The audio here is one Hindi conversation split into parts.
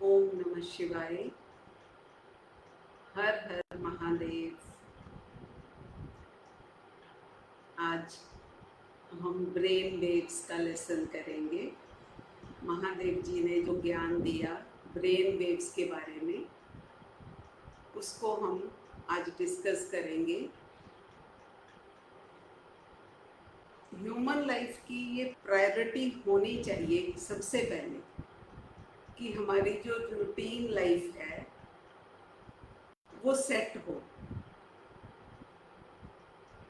ओम नमः शिवाय। हर हर महादेव। आज हम ब्रेन वेव्स का लेसन करेंगे। महादेव जी ने जो ज्ञान दिया ब्रेन वेव्स के बारे में, उसको हम आज डिस्कस करेंगे। ह्यूमन लाइफ की ये प्रायोरिटी होनी चाहिए सबसे पहले कि हमारी जो रूटीन लाइफ है वो सेट हो,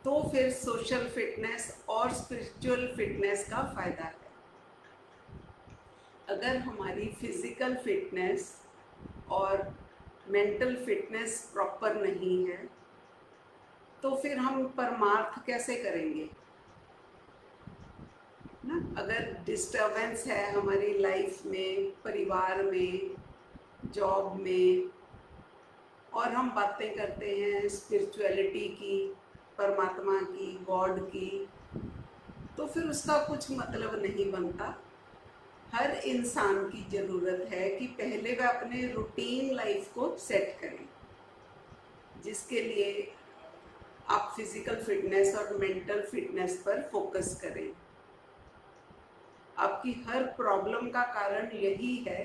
तो फिर सोशल फिटनेस और स्पिरिचुअल फिटनेस का फायदा है। अगर हमारी फिजिकल फिटनेस और मेंटल फिटनेस प्रॉपर नहीं है तो फिर हम परमार्थ कैसे करेंगे ना। अगर डिस्टरबेंस है हमारी लाइफ में, परिवार में, जॉब में, और हम बातें करते हैं स्पिरिचुअलिटी की, परमात्मा की, गॉड की, तो फिर उसका कुछ मतलब नहीं बनता। हर इंसान की ज़रूरत है कि पहले वह अपने रूटीन लाइफ को सेट करें, जिसके लिए आप फिजिकल फिटनेस और मेंटल फिटनेस पर फोकस करें। आपकी हर प्रॉब्लम का कारण यही है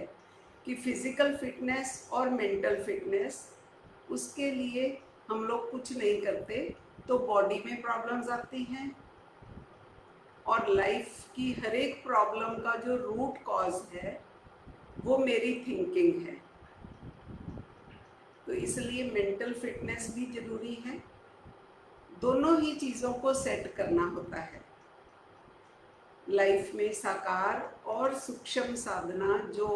कि फिजिकल फिटनेस और मेंटल फिटनेस, उसके लिए हम लोग कुछ नहीं करते तो बॉडी में प्रॉब्लम्स आती हैं, और लाइफ की हर एक प्रॉब्लम का जो रूट कॉज है वो मेरी थिंकिंग है। तो इसलिए मेंटल फिटनेस भी ज़रूरी है। दोनों ही चीज़ों को सेट करना होता है लाइफ में। साकार और सूक्ष्म साधना जो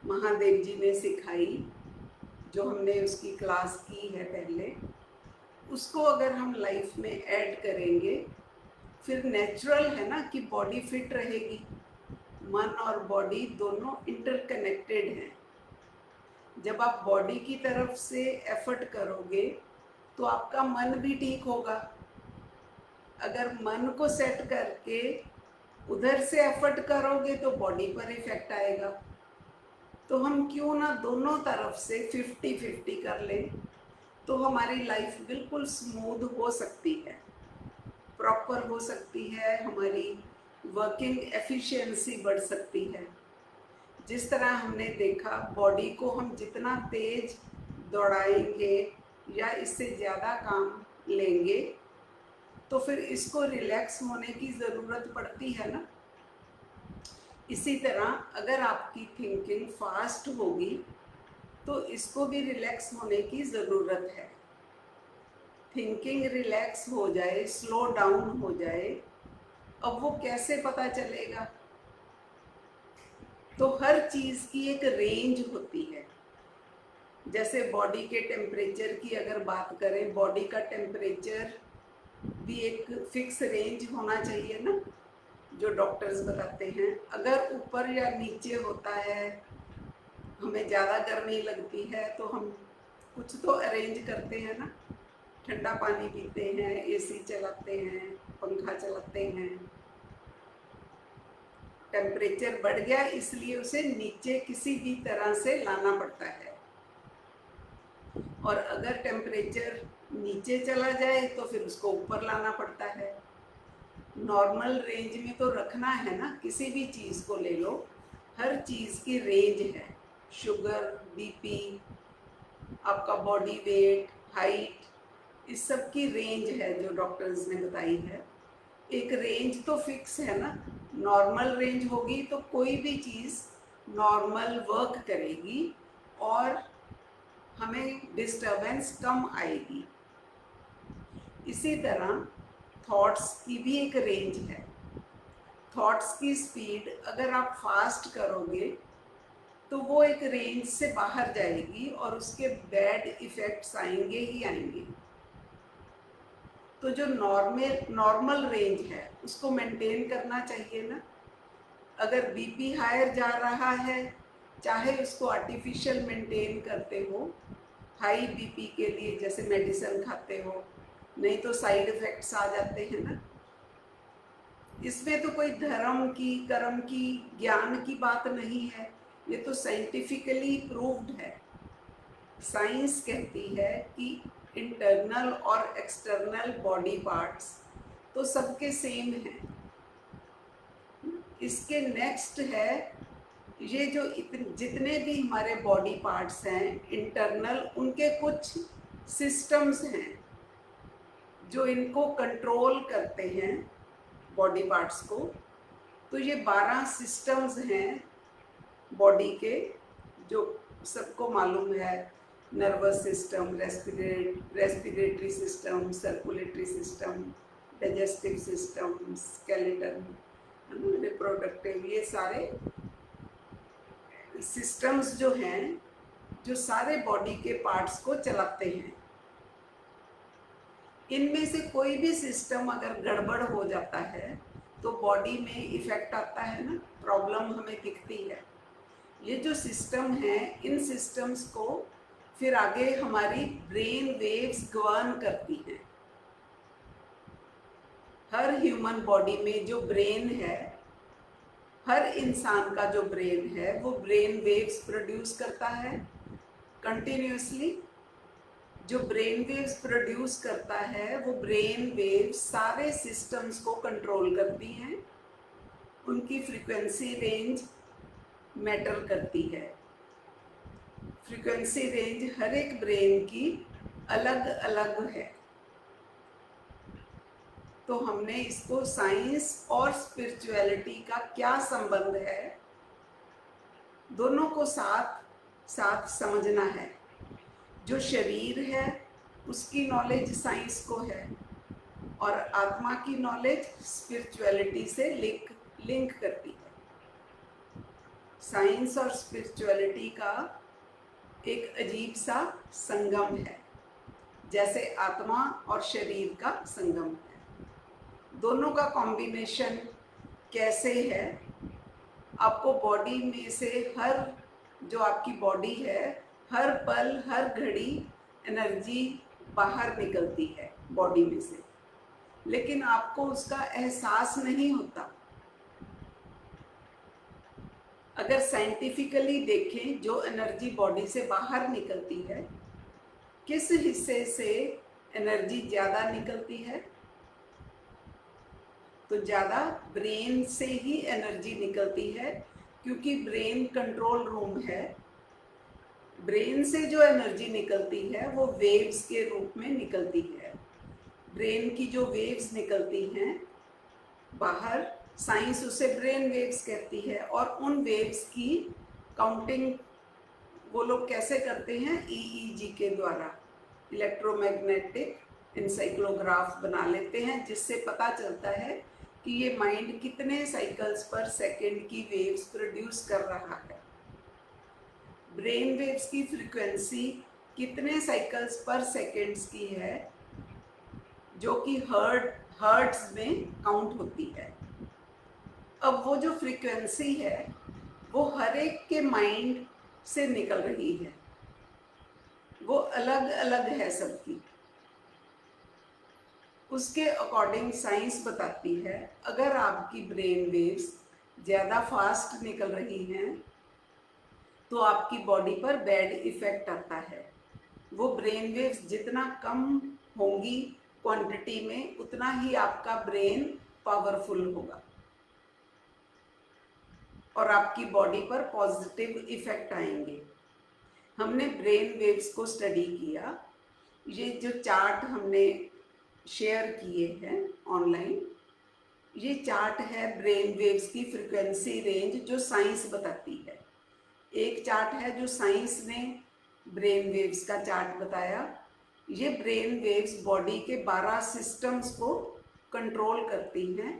महादेव जी ने सिखाई, जो हमने उसकी क्लास की है पहले, उसको अगर हम लाइफ में ऐड करेंगे फिर नेचुरल है ना कि बॉडी फिट रहेगी। मन और बॉडी दोनों इंटरकनेक्टेड हैं। जब आप बॉडी की तरफ से एफर्ट करोगे तो आपका मन भी ठीक होगा। अगर मन को सेट करके उधर से एफर्ट करोगे तो बॉडी पर इफेक्ट आएगा। तो हम क्यों ना दोनों तरफ से 50-50 कर लें, तो हमारी लाइफ बिल्कुल स्मूथ हो सकती है, प्रॉपर हो सकती है, हमारी वर्किंग एफिशिएंसी बढ़ सकती है। जिस तरह हमने देखा, बॉडी को हम जितना तेज दौड़ाएंगे या इससे ज़्यादा काम लेंगे तो फिर इसको रिलैक्स होने की ज़रूरत पड़ती है ना। इसी तरह अगर आपकी थिंकिंग फास्ट होगी तो इसको भी रिलैक्स होने की ज़रूरत है। थिंकिंग रिलैक्स हो जाए, स्लो डाउन हो जाए, अब वो कैसे पता चलेगा? तो हर चीज़ की एक रेंज होती है। जैसे बॉडी के टेम्परेचर की अगर बात करें, बॉडी का टेम्परेचर भी एक फिक्स रेंज होना चाहिए ना, जो डॉक्टर्स बताते हैं। अगर ऊपर या नीचे होता है, हमें ज़्यादा गर्मी लगती है तो हम कुछ तो अरेंज करते हैं ना, ठंडा पानी पीते हैं, एसी चलाते हैं, पंखा चलाते हैं। टेम्परेचर बढ़ गया इसलिए उसे नीचे किसी भी तरह से लाना पड़ता है, और अगर टेम्परेचर नीचे चला जाए तो फिर उसको ऊपर लाना पड़ता है। नॉर्मल रेंज में तो रखना है ना। किसी भी चीज़ को ले लो, हर चीज़ की रेंज है। शुगर, बीपी, आपका बॉडी वेट, हाइट, इस सब की रेंज है जो डॉक्टर्स ने बताई है। एक रेंज तो फिक्स है ना। नॉर्मल रेंज होगी तो कोई भी चीज़ नॉर्मल वर्क करेगी और हमें डिस्टरबेंस कम आएगी। इसी तरह थॉट्स की भी एक रेंज है। थॉट्स की स्पीड अगर आप फास्ट करोगे तो वो एक रेंज से बाहर जाएगी और उसके बैड इफ़ेक्ट्स आएंगे ही आएंगे। तो जो नॉर्मल रेंज है उसको मेंटेन करना चाहिए ना। अगर बीपी हायर जा रहा है, चाहे उसको आर्टिफिशियल मेंटेन करते हो, हाई बीपी के लिए जैसे मेडिसिन खाते हो, नहीं तो साइड इफ़ेक्ट्स आ जाते हैं ना। इसमें तो कोई धर्म की, कर्म की, ज्ञान की बात नहीं है। ये तो साइंटिफिकली प्रूव्ड है। साइंस कहती है कि इंटरनल और एक्सटर्नल बॉडी पार्ट्स तो सबके सेम हैं। इसके नेक्स्ट है, ये जो जितने भी हमारे बॉडी पार्ट्स हैं इंटरनल, उनके कुछ सिस्टम्स हैं जो इनको कंट्रोल करते हैं बॉडी पार्ट्स को। तो ये 12 सिस्टम्स हैं बॉडी के, जो सबको मालूम है। Nervous system, respiratory system, circulatory system, digestive system, skeleton, reproductive, ये सारे सिस्टम्स जो हैं, जो सारे बॉडी के पार्ट्स को चलाते हैं। इनमें से कोई भी सिस्टम अगर गड़बड़ हो जाता है तो बॉडी में इफेक्ट आता है ना, प्रॉब्लम हमें दिखती है। ये जो सिस्टम है, इन सिस्टम्स को फिर आगे हमारी ब्रेन वेव्स गवर्न करती हैं। हर ह्यूमन बॉडी में जो ब्रेन है, हर इंसान का जो ब्रेन है, वो ब्रेन वेव्स प्रोड्यूस करता है कंटिन्यूसली। जो ब्रेन वेव्स प्रोड्यूस करता है, वो ब्रेन वेव्स सारे सिस्टम्स को कंट्रोल करती हैं। उनकी फ्रीक्वेंसी रेंज मैटर करती है। फ्रीक्वेंसी रेंज हर एक ब्रेन की अलग अलग है। तो हमने इसको साइंस और स्पिरिचुअलिटी का क्या संबंध है, दोनों को साथ साथ समझना है। जो शरीर है उसकी नॉलेज साइंस को है, और आत्मा की नॉलेज स्पिरिचुअलिटी से लिंक करती है। साइंस और स्पिरिचुअलिटी का एक अजीब सा संगम है, जैसे आत्मा और शरीर का संगम है। दोनों का कॉम्बिनेशन कैसे है? आपको बॉडी में से जो आपकी बॉडी है, हर पल हर घड़ी एनर्जी बाहर निकलती है बॉडी में से, लेकिन आपको उसका एहसास नहीं होता। अगर साइंटिफिकली देखें, जो एनर्जी बॉडी से बाहर निकलती है, किस हिस्से से एनर्जी ज़्यादा निकलती है? तो ज़्यादा ब्रेन से ही एनर्जी निकलती है, क्योंकि ब्रेन कंट्रोल रूम है। ब्रेन से जो एनर्जी निकलती है वो वेव्स के रूप में निकलती है। ब्रेन की जो वेव्स निकलती हैं बाहर, साइंस उसे ब्रेन वेव्स कहती है। और उन वेव्स की काउंटिंग वो लोग कैसे करते हैं? ईईजी के द्वारा, इलेक्ट्रोमैग्नेटिक एनसाइक्लोग्राफ बना लेते हैं, जिससे पता चलता है कि ये माइंड कितने साइकिल्स पर सेकंड की वेव्स प्रोड्यूस कर रहा है। ब्रेन वेव्स की फ्रीक्वेंसी कितने साइकिल्स पर सेकंड्स की है, जो कि हर्ट्ज में काउंट होती है। अब वो जो फ्रीक्वेंसी है वो हर एक के माइंड से निकल रही है, वो अलग अलग है सबकी। उसके अकॉर्डिंग साइंस बताती है, अगर आपकी ब्रेन वेव्स ज़्यादा फास्ट निकल रही हैं तो आपकी बॉडी पर बैड इफ़ेक्ट आता है। वो ब्रेन वेव्स जितना कम होंगी क्वांटिटी में, उतना ही आपका ब्रेन पावरफुल होगा और आपकी बॉडी पर पॉजिटिव इफ़ेक्ट आएंगे। हमने ब्रेन वेव्स को स्टडी किया। ये जो चार्ट हमने शेयर किए हैं ऑनलाइन, ये चार्ट है ब्रेन वेव्स की फ्रीक्वेंसी रेंज, जो साइंस बताती है। एक चार्ट है जो साइंस ने ब्रेन वेव्स का चार्ट बताया। ये ब्रेन वेव्स बॉडी के 12 सिस्टम्स को कंट्रोल करती हैं,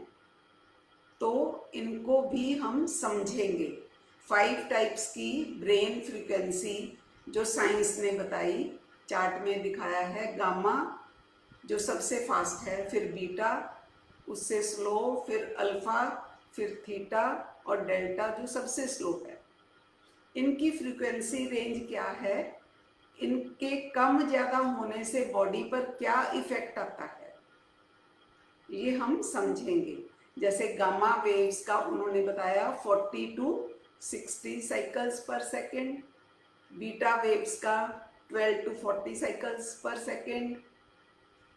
तो इनको भी हम समझेंगे। 5 टाइप्स की ब्रेन फ्रीक्वेंसी जो साइंस ने बताई, चार्ट में दिखाया है। गामा जो सबसे फास्ट है, फिर बीटा उससे स्लो, फिर अल्फा, फिर थीटा और डेल्टा जो सबसे स्लो है। इनकी फ्रीक्वेंसी रेंज क्या है, इनके कम ज़्यादा होने से बॉडी पर क्या इफ़ेक्ट आता है, ये हम समझेंगे। जैसे गामा वेव्स का उन्होंने बताया 40 to 60 साइकिल्स पर सेकेंड, बीटा वेव्स का 12 to 40 साइकिल्स पर सेकेंड,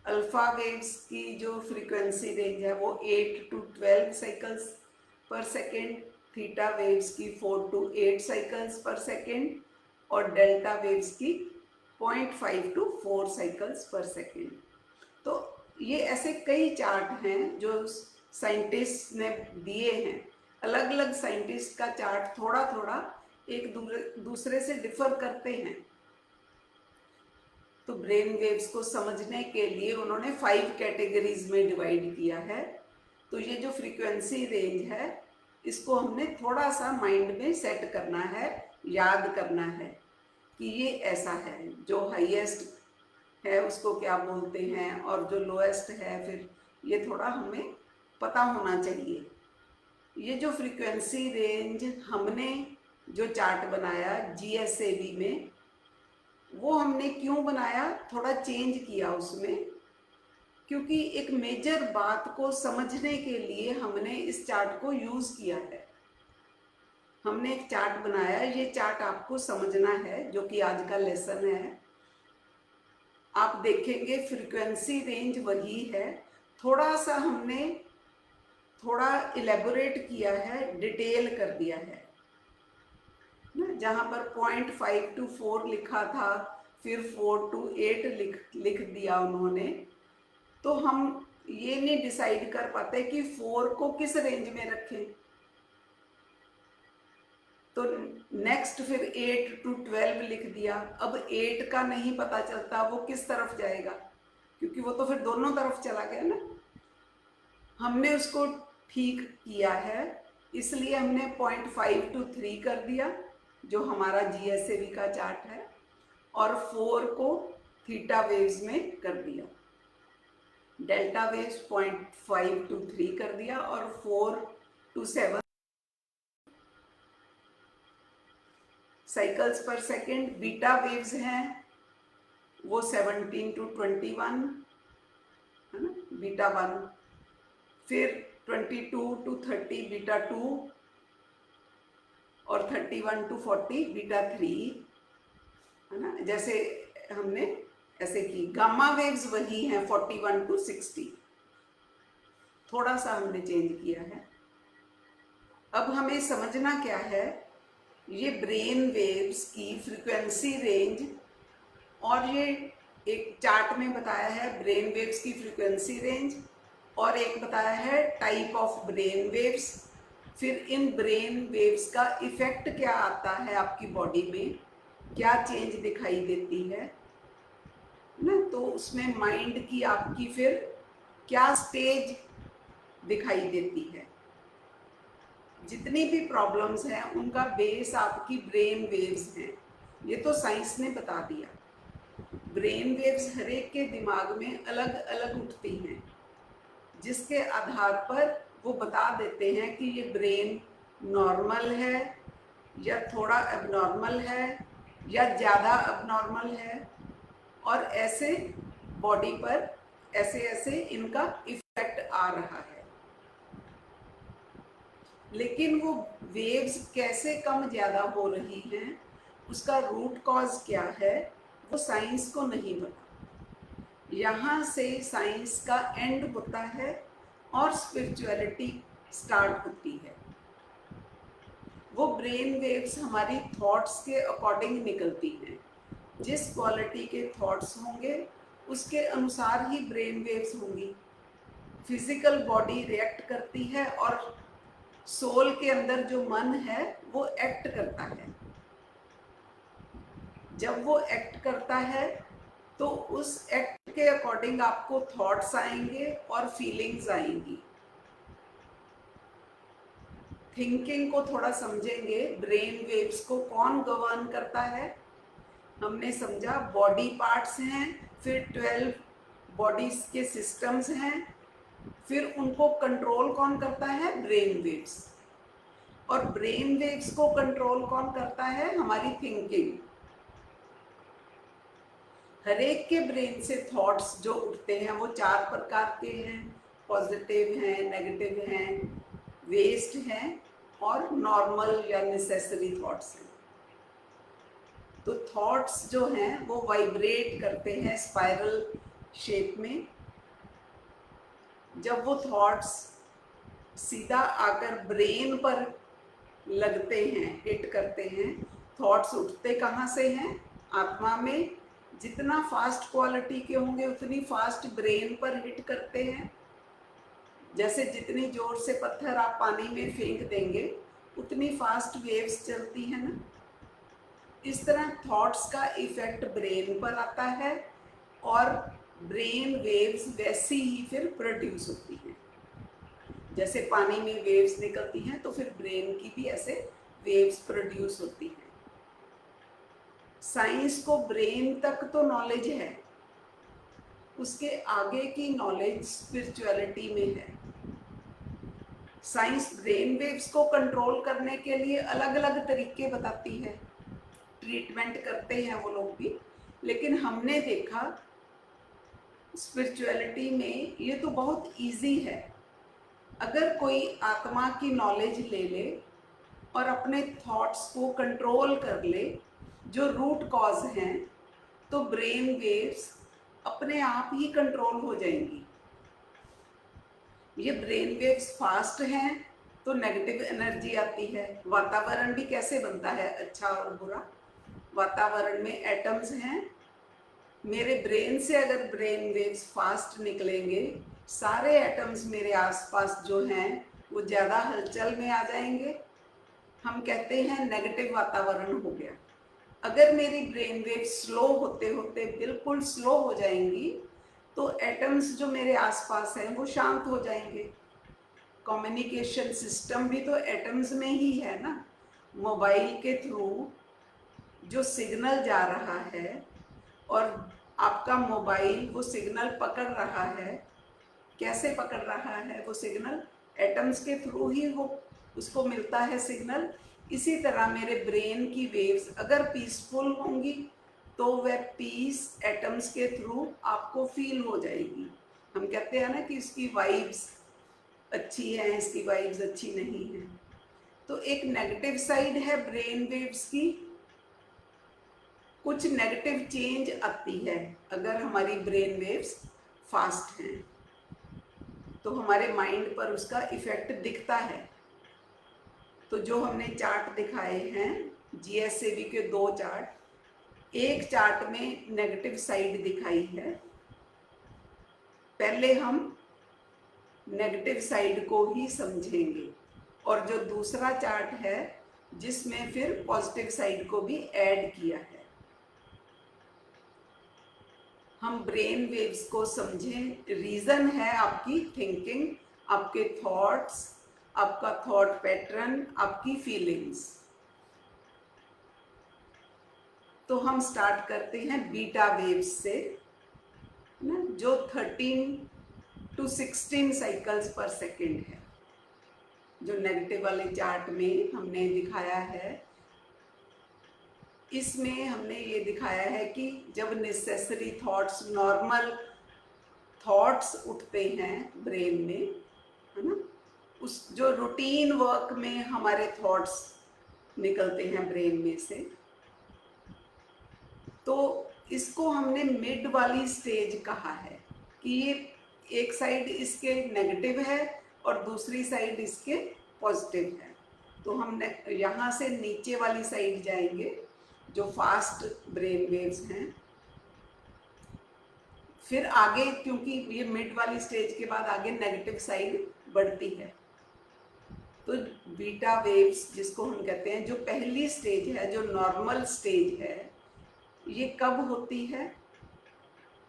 अल्फा वेव्स की जो फ्रीक्वेंसी रेंज है वो 8 to 12 साइकिल्स पर सेकेंड, थीटा वेव्स की 4 to 8 साइकिल्स पर सेकेंड और डेल्टा वेव्स की 0.5 to 4 साइकिल्स पर सेकेंड। तो ये ऐसे कई चार्ट हैं जो साइंटिस्ट ने दिए हैं। अलग अलग साइंटिस्ट का चार्ट थोड़ा थोड़ा एक दूसरे से डिफर करते हैं। तो ब्रेन वेव्स को समझने के लिए उन्होंने 5 कैटेगरीज में डिवाइड किया है। तो ये जो फ्रीक्वेंसी रेंज है इसको हमने थोड़ा सा माइंड में सेट करना है, याद करना है कि ये ऐसा है। जो हाईएस्ट है उसको क्या बोलते हैं और जो लोएस्ट है फिर ये थोड़ा हमें पता होना चाहिए। ये जो फ्रीक्वेंसी रेंज हमने जो चार्ट बनाया GSAB में, वो हमने क्यों बनाया, थोड़ा चेंज किया उसमें, क्योंकि एक मेजर बात को समझने के लिए हमने इस चार्ट को यूज किया है। हमने एक चार्ट बनाया, ये चार्ट आपको समझना है, जो कि आज का लेसन है। आप देखेंगे फ्रीक्वेंसी रेंज वही है, थोड़ा सा हमने थोड़ा इलेबोरेट किया है, डिटेल कर दिया है ना। जहाँ पर 0.5 to 4 लिखा था, फिर 4 to 8 लिख दिया उन्होंने। तो हम ये नहीं डिसाइड कर पाते कि 4 को किस रेंज में रखें। तो नेक्स्ट फिर 8 to 12 लिख दिया। अब 8 का नहीं पता चलता वो किस तरफ जाएगा, क्योंकि वो तो फिर दोनों तरफ चला गया ना। हमने उसको ठीक किया है, इसलिए हमने 0.5 to 3 कर दिया, जो हमारा GSAB का चार्ट है, और 4 को थीटा वेव्स में कर दिया। डेल्टा वेव्स 0.5 to 3 कर दिया और 4 to 7 साइकिल्स पर सेकेंड। बीटा वेव्स हैं वो 17 to 21 है ना, बीटा 1। फिर 22 to 30 बीटा 2 और 31 to 40 बीटा 3 है ना। जैसे हमने ऐसे की। गामा वेव्स वही हैं 41 to 60, थोड़ा सा हमने चेंज किया है। अब हमें समझना क्या है, ये ब्रेन वेव्स की फ्रीक्वेंसी रेंज, और ये एक चार्ट में बताया है ब्रेन वेव्स की फ्रीक्वेंसी रेंज, और एक बताया है टाइप ऑफ ब्रेन वेव्स। फिर इन ब्रेन वेव्स का इफेक्ट क्या आता है आपकी बॉडी में, क्या चेंज दिखाई देती है ना। तो उसमें माइंड की आपकी फिर क्या स्टेज दिखाई देती है। जितनी भी प्रॉब्लम्स हैं उनका बेस आपकी ब्रेन वेव्स हैं। ये तो साइंस ने बता दिया। ब्रेन वेव्स हर एक के दिमाग में अलग अलग उठती हैं, जिसके आधार पर वो बता देते हैं कि ये ब्रेन नॉर्मल है या थोड़ा एबनॉर्मल है या ज़्यादा एबनॉर्मल है, और ऐसे बॉडी पर ऐसे ऐसे इनका इफेक्ट आ रहा है। लेकिन वो वेव्स कैसे कम ज़्यादा हो रही हैं, उसका रूट कॉज क्या है, वो साइंस को नहीं पता। यहाँ से साइंस का एंड होता है और स्पिरिचुअलिटी स्टार्ट होती है। वो ब्रेन वेव्स हमारी थॉट्स के अकॉर्डिंग निकलती हैं। जिस क्वालिटी के थॉट्स होंगे उसके अनुसार ही ब्रेन वेव्स होंगी। फिजिकल बॉडी रिएक्ट करती है और सोल के अंदर जो मन है वो एक्ट करता है। जब वो एक्ट करता है तो उस एक्ट के अकॉर्डिंग आपको थॉट्स आएंगे और फीलिंग्स आएंगी। थिंकिंग को थोड़ा समझेंगे, ब्रेन वेव्स को कौन गवर्न करता है। हमने समझा बॉडी पार्ट्स हैं, फिर 12 बॉडीज के सिस्टम्स हैं, फिर उनको कंट्रोल कौन करता है, ब्रेन वेव्स। और ब्रेन वेव्स को कंट्रोल कौन करता है, हमारी थिंकिंग। हर एक के ब्रेन से थॉट्स जो उठते हैं वो 4 प्रकार के हैं, पॉजिटिव हैं, नेगेटिव हैं, वेस्ट हैं और नॉर्मल या नेसेसरी थॉट्स हैं। तो थॉट्स जो हैं वो वाइब्रेट करते हैं स्पाइरल शेप में। जब वो थॉट्स सीधा आकर ब्रेन पर लगते हैं, हिट करते हैं, थॉट्स उठते कहाँ से हैं? आत्मा में। जितना फास्ट क्वालिटी के होंगे उतनी फास्ट ब्रेन पर हिट करते हैं। जैसे जितनी जोर से पत्थर आप पानी में फेंक देंगे उतनी फास्ट वेव्स चलती है ना। इस तरह थॉट्स का इफेक्ट ब्रेन पर आता है और ब्रेन वेव्स वैसी ही फिर प्रोड्यूस होती हैं। जैसे पानी में वेव्स निकलती हैं तो फिर ब्रेन की भी ऐसे वेव्स प्रोड्यूस होती हैं। साइंस को ब्रेन तक तो नॉलेज है, उसके आगे की नॉलेज स्पिरिचुअलिटी में है। साइंस ब्रेन वेव्स को कंट्रोल करने के लिए अलग अलग तरीके बताती है, ट्रीटमेंट करते हैं वो लोग भी, लेकिन हमने देखा स्पिरिचुअलिटी में ये तो बहुत इजी है। अगर कोई आत्मा की नॉलेज ले ले और अपने थॉट्स को कंट्रोल कर ले, जो रूट कॉज हैं, तो ब्रेन वेव्स अपने आप ही कंट्रोल हो जाएंगी। ये ब्रेन वेव्स फास्ट हैं तो नेगेटिव एनर्जी आती है। वातावरण भी कैसे बनता है, अच्छा और बुरा। वातावरण में एटम्स हैं। मेरे ब्रेन से अगर ब्रेन वेव्स फास्ट निकलेंगे, सारे एटम्स मेरे आसपास जो हैं वो ज़्यादा हलचल में आ जाएंगे। हम कहते हैं नेगेटिव वातावरण हो गया। अगर मेरी ब्रेन वेव स्लो होते होते बिल्कुल स्लो हो जाएंगी तो एटम्स जो मेरे आसपास हैं वो शांत हो जाएंगे। कम्युनिकेशन सिस्टम भी तो एटम्स में ही है ना। मोबाइल के थ्रू जो सिग्नल जा रहा है और आपका मोबाइल वो सिग्नल पकड़ रहा है, कैसे पकड़ रहा है वो सिग्नल? एटम्स के थ्रू ही वो उसको मिलता है सिग्नल। इसी तरह मेरे ब्रेन की वेव्स अगर पीसफुल होंगी तो वह पीस एटम्स के थ्रू आपको फील हो जाएगी। हम कहते हैं ना कि इसकी वाइब्स अच्छी है, इसकी वाइब्स अच्छी नहीं है। तो एक नेगेटिव साइड है ब्रेन वेव्स की। कुछ नेगेटिव चेंज आती है अगर हमारी ब्रेन वेव्स फास्ट हैं, तो हमारे माइंड पर उसका इफेक्ट दिखता है। तो जो हमने चार्ट दिखाए हैं, जीएसएबी के 2 चार्ट, एक चार्ट में नेगेटिव साइड दिखाई है। पहले हम नेगेटिव साइड को ही समझेंगे और जो दूसरा चार्ट है जिसमें फिर पॉजिटिव साइड को भी ऐड किया है। हम ब्रेन वेव्स को समझें। रीजन है आपकी थिंकिंग, आपके थॉट्स, आपका थॉट पैटर्न, आपकी फीलिंग्स। तो हम स्टार्ट करते हैं बीटा वेव्स से ना, जो 13 to 16 साइकिल्स पर सेकेंड है। जो नेगेटिव वाले चार्ट में हमने दिखाया है, इसमें हमने ये दिखाया है कि जब नेसेसरी थॉट्स, नॉर्मल थॉट्स उठते हैं ब्रेन में, है ना, उस जो रूटीन वर्क में हमारे थॉट्स निकलते हैं ब्रेन में से, तो इसको हमने मिड वाली स्टेज कहा है कि ये एक साइड इसके नेगेटिव है और दूसरी साइड इसके पॉजिटिव है। तो हम यहाँ से नीचे वाली साइड जाएंगे जो फास्ट ब्रेन वेव्स हैं। फिर आगे, क्योंकि ये मिड वाली स्टेज के बाद आगे नेगेटिव साइड बढ़ती है, तो बीटा वेव्स जिसको हम कहते हैं, जो पहली स्टेज है, जो नॉर्मल स्टेज है, ये कब होती है?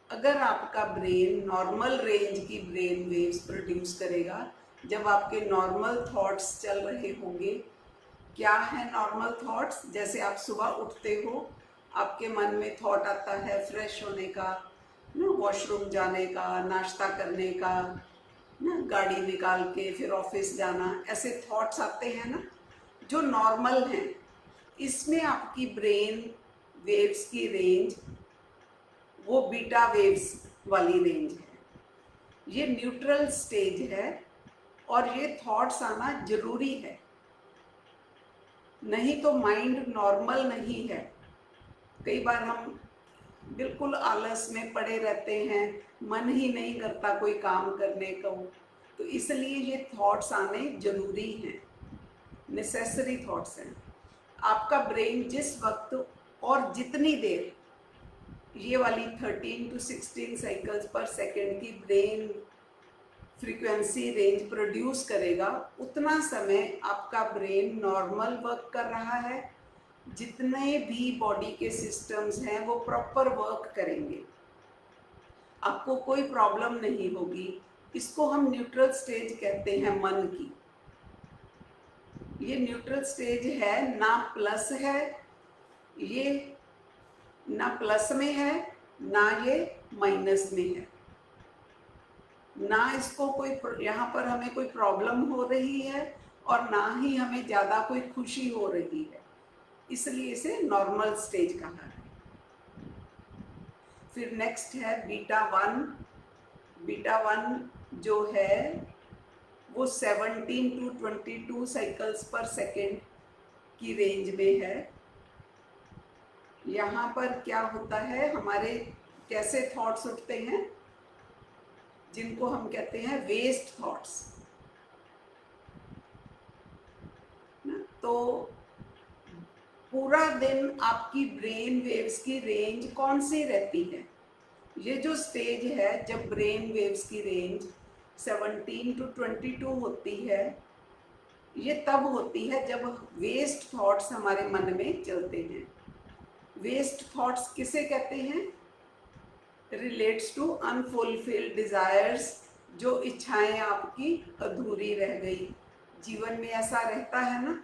अगर आपका ब्रेन नॉर्मल रेंज की ब्रेन वेव्स प्रोड्यूस करेगा, जब आपके नॉर्मल थॉट्स चल रहे होंगे। क्या है नॉर्मल थॉट्स? जैसे आप सुबह उठते हो, आपके मन में थॉट आता है फ्रेश होने का, ना, वॉशरूम जाने का, नाश्ता करने का, ना, गाड़ी निकाल के फिर ऑफिस जाना, ऐसे थॉट्स आते हैं ना, जो नॉर्मल हैं। इसमें आपकी ब्रेन वेव्स की रेंज वो बीटा वेव्स वाली रेंज है। ये न्यूट्रल स्टेज है और ये थॉट्स आना जरूरी है। नहीं तो माइंड नॉर्मल नहीं है। कई बार हम बिल्कुल आलस में पड़े रहते हैं, मन ही नहीं करता कोई काम करने को। तो इसलिए ये थॉट्स आने जरूरी हैं, नेसेसरी थॉट्स हैं। आपका ब्रेन जिस वक्त और जितनी देर ये वाली 13 to 16 साइकिल्स पर सेकेंड की ब्रेन फ्रीक्वेंसी रेंज प्रोड्यूस करेगा, उतना समय आपका ब्रेन नॉर्मल वर्क कर रहा है। जितने भी बॉडी के सिस्टम्स हैं वो प्रॉपर वर्क करेंगे, आपको कोई प्रॉब्लम नहीं होगी। इसको हम न्यूट्रल स्टेज कहते हैं मन की। ये न्यूट्रल स्टेज है, ना प्लस है, ये ना प्लस में है ना ये माइनस में है, ना इसको कोई यहाँ पर हमें कोई प्रॉब्लम हो रही है और ना ही हमें ज़्यादा कोई खुशी हो रही है, इसलिए इसे नॉर्मल स्टेज कहा है। फिर नेक्स्ट है बीटा वन। बीटा वन जो है वो 17 to 22 साइकिल्स पर सेकेंड की रेंज में है। यहाँ पर क्या होता है, हमारे कैसे थॉट्स उठते हैं जिनको हम कहते हैं वेस्ट थॉट्स। तो पूरा दिन आपकी ब्रेन वेव्स की रेंज कौन सी रहती है? ये जो स्टेज है जब ब्रेन वेव्स की रेंज 17 to 22 होती है, ये तब होती है जब वेस्ट थॉट्स हमारे मन में चलते हैं। वेस्ट थॉट्स किसे कहते हैं? रिलेट्स टू अनफुलफिल्ड डिजायर्स, जो इच्छाएं आपकी अधूरी रह गई। जीवन में ऐसा रहता है ना,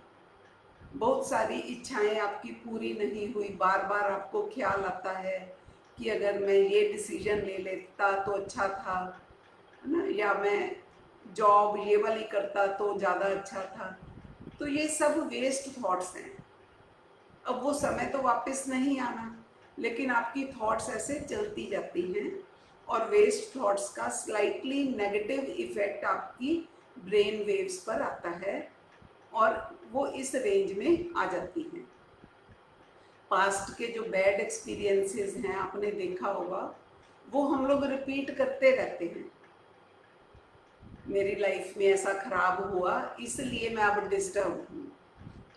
बहुत सारी इच्छाएं आपकी पूरी नहीं हुई, बार बार आपको ख्याल आता है कि अगर मैं ये डिसीजन ले लेता तो अच्छा था, है ना, या मैं जॉब ये वाली करता तो ज़्यादा अच्छा था। तो ये सब वेस्ट थॉट्स हैं। अब वो समय तो वापस नहीं आना, लेकिन आपकी थॉट्स ऐसे चलती जाती हैं और वेस्ट थॉट्स का स्लाइटली नेगेटिव इफेक्ट आपकी ब्रेन वेव्स पर आता है और वो इस रेंज में आ जाती हैं। पास्ट के जो बैड एक्सपीरियंसेस हैं, आपने देखा होगा, वो हम लोग रिपीट करते रहते हैं। मेरी लाइफ में ऐसा खराब हुआ इसलिए मैं अब डिस्टर्ब हूँ,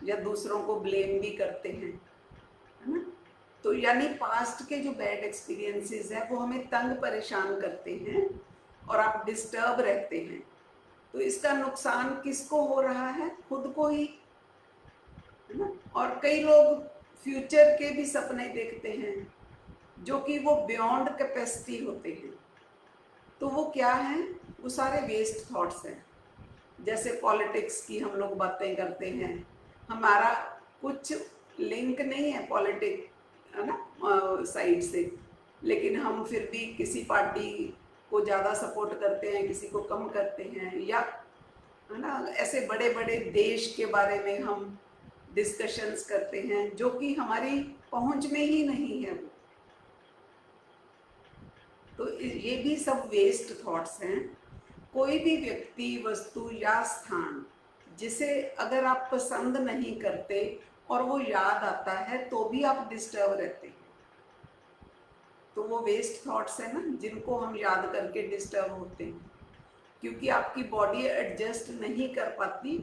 या दूसरों को ब्लेम भी करते हैं, है ना। तो यानी पास्ट के जो बैड एक्सपीरियंसेस हैं वो हमें तंग परेशान करते हैं और आप डिस्टर्ब रहते हैं। तो इसका नुकसान किसको हो रहा है? खुद को ही, है ना। और कई लोग फ्यूचर के भी सपने देखते हैं जो कि वो बियॉन्ड कैपेसिटी होते हैं। तो वो क्या है? वो सारे वेस्ट थॉट्स हैं। जैसे पॉलिटिक्स की हम लोग बातें करते हैं, हमारा कुछ लिंक नहीं है पॉलिटिक्स, है ना, साइड से, लेकिन हम फिर भी किसी पार्टी को ज़्यादा सपोर्ट करते हैं, किसी को कम करते हैं, या, है ना, ऐसे बड़े बड़े देश के बारे में हम डिस्कशंस करते हैं जो कि हमारी पहुंच में ही नहीं है वो। तो ये भी सब वेस्ट थॉट्स हैं। कोई भी व्यक्ति, वस्तु या स्थान जिसे अगर आप पसंद नहीं करते और वो याद आता है तो भी आप डिस्टर्ब रहते हैं, तो वो वेस्ट थॉट्स है ना, जिनको हम याद करके डिस्टर्ब होते हैं। क्योंकि आपकी बॉडी एडजस्ट नहीं कर पाती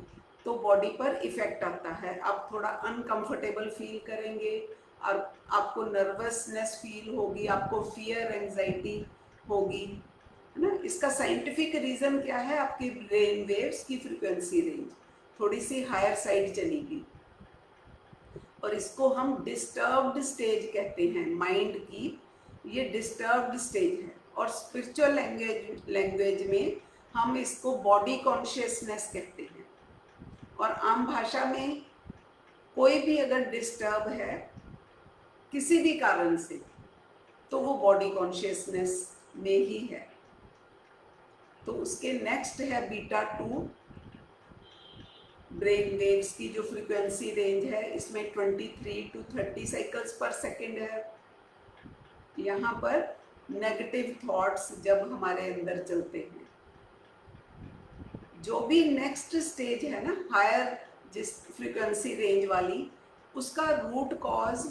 तो बॉडी पर इफेक्ट आता है। आप थोड़ा अनकंफर्टेबल फील करेंगे और आपको नर्वसनेस फील होगी, आपको फियर, एंजाइटी होगी, है ना। इसका साइंटिफिक रीज़न क्या है? आपकी ब्रेन वेव्स की फ्रीक्वेंसी रेंज थोड़ी सी हायर साइड चलेगी और इसको हम डिस्टर्ब्ड स्टेज कहते हैं। माइंड की ये डिस्टर्ब्ड स्टेज है और स्पिरिचुअल लैंग्वेज में हम इसको बॉडी कॉन्शियसनेस कहते हैं। और आम भाषा में कोई भी अगर डिस्टर्ब है किसी भी कारण से तो वो बॉडी कॉन्शियसनेस में ही है। तो उसके नेक्स्ट है बीटा टू। ब्रेन वेव्स की जो फ्रीक्वेंसी रेंज है इसमें 23 to 30 साइकिल्स पर सेकेंड है। यहाँ पर नेगेटिव थॉट्स जब हमारे अंदर चलते हैं, जो भी नेक्स्ट स्टेज है ना, हायर जिस फ्रीक्वेंसी रेंज वाली, उसका रूट कॉज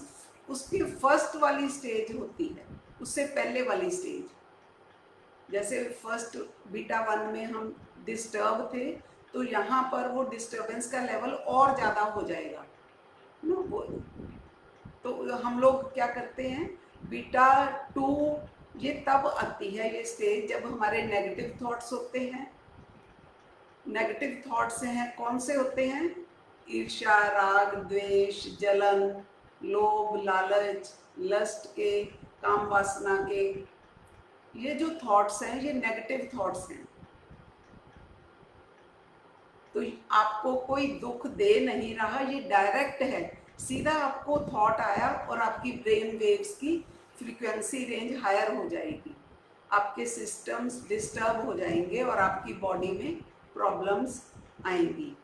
उसकी फर्स्ट वाली स्टेज होती है, उससे पहले वाली स्टेज। जैसे फर्स्ट बीटा 1 में हम डिस्टर्ब थे, तो यहाँ पर वो डिस्टर्बेंस का लेवल और ज़्यादा हो जाएगा ना। वो तो हम लोग क्या करते हैं, बीटा 2 ये तब आती है ये स्टेज जब हमारे नेगेटिव थॉट्स होते हैं। नेगेटिव थॉट्स हैं कौन से होते हैं? ईर्ष्या, राग, द्वेष, जलन, लोभ, लालच, लस्ट के, काम वासना के, ये जो थॉट्स हैं ये नेगेटिव थॉट्स हैं। तो आपको कोई दुख दे नहीं रहा, ये डायरेक्ट है, सीधा आपको थॉट आया और आपकी ब्रेन वेव्स की फ्रीक्वेंसी रेंज हायर हो जाएगी, आपके सिस्टम्स डिस्टर्ब हो जाएंगे और आपकी बॉडी में प्रॉब्लम्स आएंगी।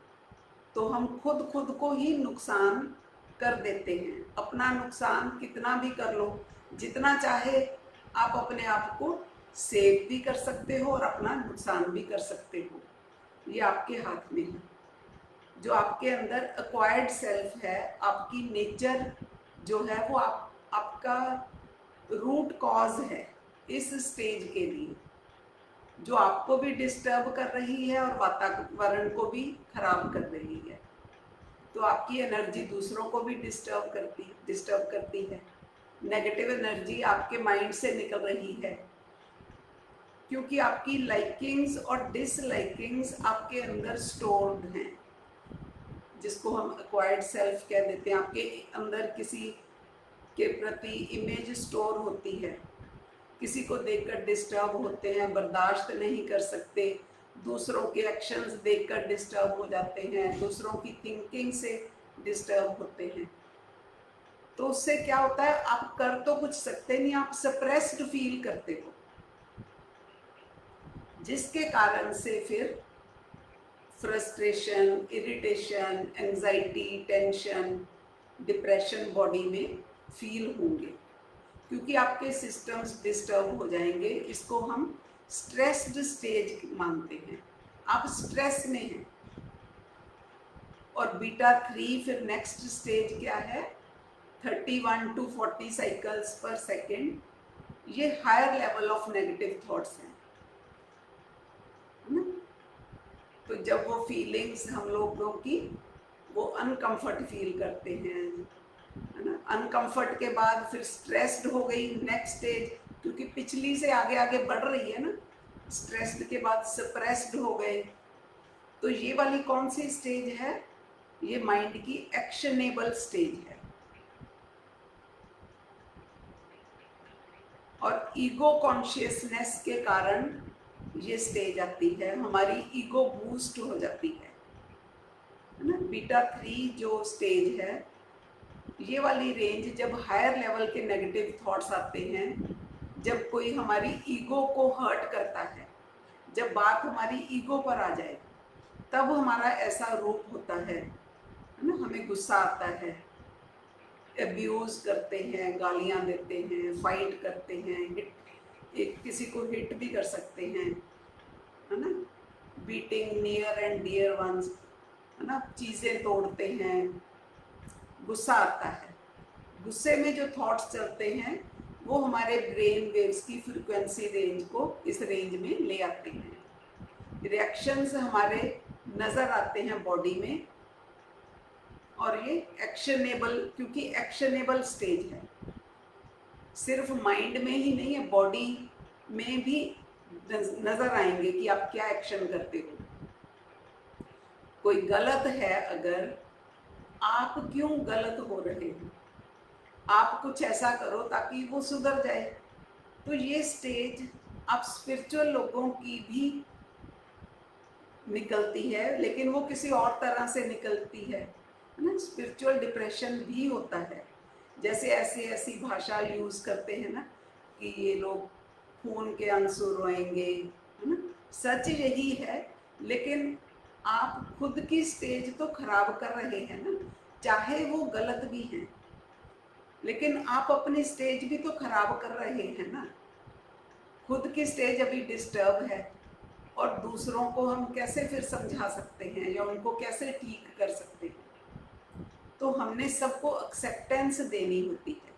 तो हम खुद को ही नुकसान कर देते हैं। अपना नुकसान कितना भी कर लो, जितना चाहे आप अपने आप को सेव भी कर सकते हो और अपना नुकसान भी कर सकते हो, ये आपके हाथ में है। जो आपके अंदर एक्वायर्ड सेल्फ है, आपकी नेचर जो है वो आपका रूट कॉज है इस स्टेज के लिए, जो आपको भी डिस्टर्ब कर रही है और वातावरण को भी खराब कर रही है। तो आपकी एनर्जी दूसरों को भी डिस्टर्ब करती है। नेगेटिव एनर्जी आपके माइंड से निकल रही है, क्योंकि आपकी लाइकिंग्स और डिसलाइकिंग्स आपके अंदर स्टोर्ड हैं, जिसको हम एक्वायर्ड सेल्फ कह देते हैं। आपके अंदर किसी के प्रति इमेज स्टोर होती है, किसी को देखकर डिस्टर्ब होते हैं, बर्दाश्त नहीं कर सकते, दूसरों के एक्शंस देखकर डिस्टर्ब हो जाते हैं, दूसरों की थिंकिंग से डिस्टर्ब होते हैं। तो उससे क्या होता है, आप कर तो कुछ सकते नहीं, आप सप्रेस्ड फील करते हो, जिसके कारण से फिर frustration, irritation, anxiety, tension, depression body में फील होंगे, क्योंकि आपके सिस्टम्स डिस्टर्ब हो जाएंगे। इसको हम स्ट्रेस्ड स्टेज मानते हैं, आप स्ट्रेस में हैं। और बीटा 3 फिर नेक्स्ट स्टेज क्या है, 31 to 40 साइकिल्स पर सेकेंड, ये higher level of negative thoughts हैं ना? तो जब वो फीलिंग्स हम लोगों की, वो अनकंफर्ट फील करते हैं, है ना। अनकंफर्ट के बाद फिर स्ट्रेस्ड हो गई नेक्स्ट स्टेज, क्योंकि पिछली से आगे आगे बढ़ रही है ना। स्ट्रेस्ड के बाद सप्रेस्ड हो गए, तो ये वाली कौन सी स्टेज है, ये माइंड की एक्शनेबल स्टेज है। और ईगो कॉन्शियसनेस के कारण ये स्टेज आती है, हमारी ईगो बूस्ट हो जाती है ना। बीटा 3 जो स्टेज है, ये वाली रेंज जब हायर लेवल के नेगेटिव थॉट्स आते हैं, जब कोई हमारी ईगो को हर्ट करता है, जब बात हमारी ईगो पर आ जाए, तब हमारा ऐसा रूप होता है ना। हमें गुस्सा आता है, एब्यूज करते हैं, गालियां देते हैं, फाइट करते हैं, एक किसी को हिट भी कर सकते हैं, है ना। Beating near and dear ones, है ना, चीज़ें तोड़ते हैं, गुस्सा आता है। गुस्से में जो थॉट्स चलते हैं वो हमारे ब्रेन वेव्स की फ्रीक्वेंसी रेंज को इस रेंज में ले आते हैं। रिएक्शंस हमारे नज़र आते हैं बॉडी में, और ये एक्शनेबल, क्योंकि एक्शनेबल स्टेज है, सिर्फ माइंड में ही नहीं है, बॉडी में भी नज़र आएंगे कि आप क्या एक्शन करते हो। कोई गलत है, अगर आप क्यों गलत हो रहे हो, आप कुछ ऐसा करो ताकि वो सुधर जाए। तो ये स्टेज आप स्पिरिचुअल लोगों की भी निकलती है, लेकिन वो किसी और तरह से निकलती है ना। स्पिरिचुअल डिप्रेशन भी होता है, जैसे ऐसी भाषा यूज़ करते हैं ना कि ये लोग खून के आंसू रोएंगे, है ना। सच यही है, लेकिन आप खुद की स्टेज तो खराब कर रहे हैं ना, चाहे वो गलत भी हैं, लेकिन आप अपनी स्टेज भी तो खराब कर रहे हैं ना। खुद की स्टेज अभी डिस्टर्ब है, और दूसरों को हम कैसे फिर समझा सकते हैं या उनको कैसे ठीक कर सकते हैं। तो हमने सबको एक्सेप्टेंस देनी होती है।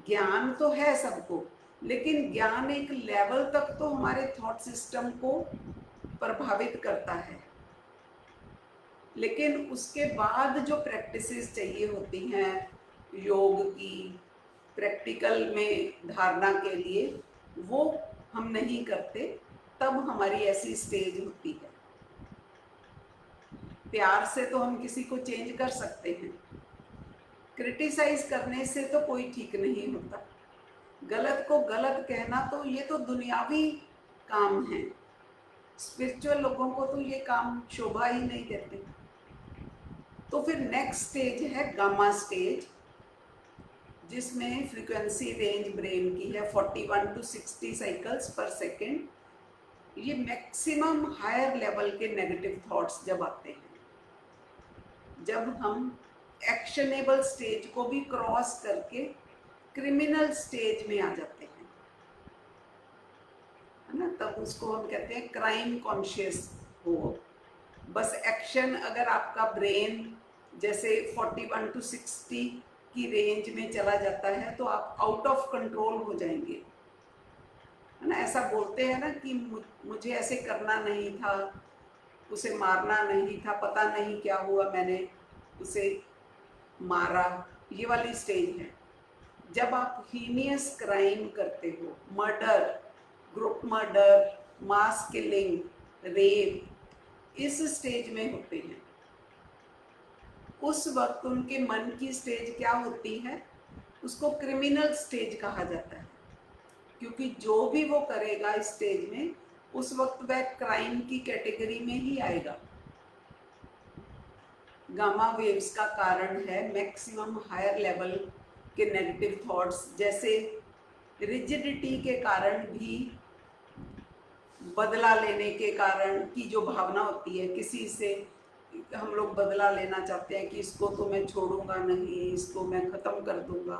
ज्ञान तो है सबको, लेकिन ज्ञान एक लेवल तक तो हमारे थॉट सिस्टम को प्रभावित करता है, लेकिन उसके बाद जो प्रैक्टिसेस चाहिए होती हैं योग की, प्रैक्टिकल में धारणा के लिए, वो हम नहीं करते, तब हमारी ऐसी स्टेज होती है। प्यार से तो हम किसी को चेंज कर सकते हैं, क्रिटिसाइज करने से तो कोई ठीक नहीं होता। गलत को गलत कहना तो ये तो दुनियावी काम है, स्पिरिचुअल लोगों को तो ये काम शोभा ही नहीं देते। तो फिर नेक्स्ट स्टेज है गामा स्टेज, जिसमें फ्रीक्वेंसी रेंज ब्रेन की है 41 to 60 साइकिल्स पर सेकेंड। ये मैक्सिमम हायर लेवल के नेगेटिव थॉट्स जब आते हैं, जब हम एक्शनेबल स्टेज को भी क्रॉस करके क्रिमिनल स्टेज में आ जाते हैं, है ना, तब उसको हम कहते हैं क्राइम कॉन्शियस हो। बस एक्शन अगर आपका ब्रेन जैसे 41 to 60 की रेंज में चला जाता है तो आप आउट ऑफ कंट्रोल हो जाएंगे, है ना। ऐसा बोलते हैं ना कि मुझे ऐसे करना नहीं था, उसे मारना नहीं था, पता नहीं क्या हुआ, मैंने उसे मारा, ये वाली स्टेज है। जब आप हीनियस क्राइम करते हो, murder, group murder, mass killing, rape, इस स्टेज में होते हैं, उस वक्त उनके मन की स्टेज क्या होती है, उसको क्रिमिनल स्टेज कहा जाता है, क्योंकि जो भी वो करेगा इस स्टेज में, उस वक्त वह क्राइम की कैटेगरी में ही आएगा। गामा वेव्स का कारण है मैक्सिमम हायर लेवल के नेगेटिव थॉट्स, जैसे रिजिडिटी के कारण भी, बदला लेने के कारण की जो भावना होती है, किसी से हम लोग बदला लेना चाहते हैं कि इसको तो मैं छोड़ूंगा नहीं, इसको मैं खत्म कर दूंगा।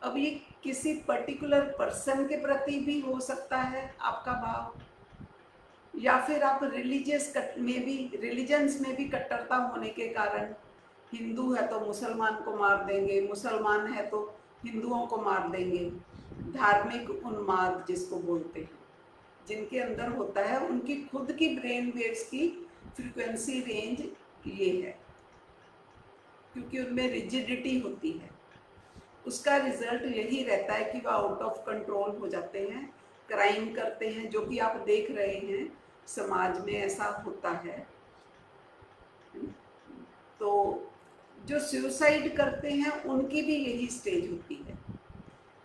अब ये किसी पर्टिकुलर पर्सन के प्रति भी हो सकता है आपका भाव, या फिर आप रिलीजियस में भी, रिलीजन्स में भी कट्टरता होने के कारण, हिंदू है तो मुसलमान को मार देंगे, मुसलमान है तो हिंदुओं को मार देंगे, धार्मिक उन्माद जिसको बोलते हैं, जिनके अंदर होता है, उनकी खुद की ब्रेन वेव्स की फ्रीक्वेंसी रेंज ये है, क्योंकि उनमें रिजिडिटी होती है। उसका रिजल्ट यही रहता है कि वह आउट ऑफ कंट्रोल हो जाते हैं, क्राइम करते हैं, जो कि आप देख रहे हैं समाज में ऐसा होता है। तो जो सुसाइड करते हैं उनकी भी यही स्टेज होती है।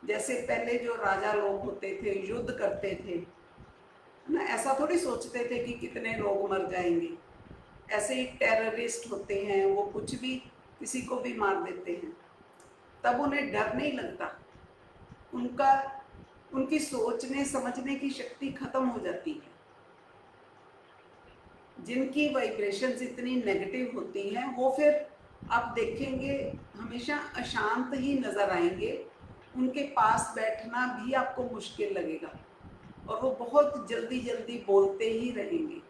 जैसे पहले जो राजा लोग होते थे, युद्ध करते थे ना, ऐसा थोड़ी सोचते थे कि कितने लोग मर जाएंगे। ऐसे ही टेररिस्ट होते हैं, वो कुछ भी किसी को भी मार देते हैं, तब उन्हें डर नहीं लगता, उनकी सोचने समझने की शक्ति खत्म हो जाती है। जिनकी वाइब्रेशंस इतनी नेगेटिव होती हैं, वो फिर आप देखेंगे हमेशा अशांत ही नजर आएंगे, उनके पास बैठना भी आपको मुश्किल लगेगा, और वो बहुत जल्दी जल्दी बोलते ही रहेंगे।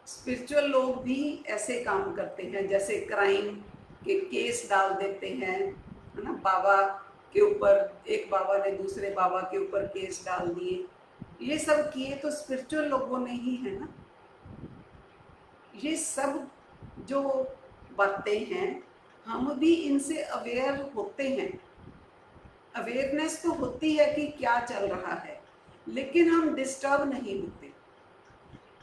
स्पिरिचुअल लोग भी ऐसे काम करते हैं, जैसे क्राइम के केस डाल देते हैं, है ना, बाबा के ऊपर, एक बाबा ने दूसरे बाबा के ऊपर केस डाल दिए, ये सब किए तो स्पिरिचुअल लोगों ने ही है ना। ये सब जो बातें हैं, हम भी इनसे अवेयर होते हैं, अवेयरनेस तो होती है कि क्या चल रहा है, लेकिन हम डिस्टर्ब नहीं होते।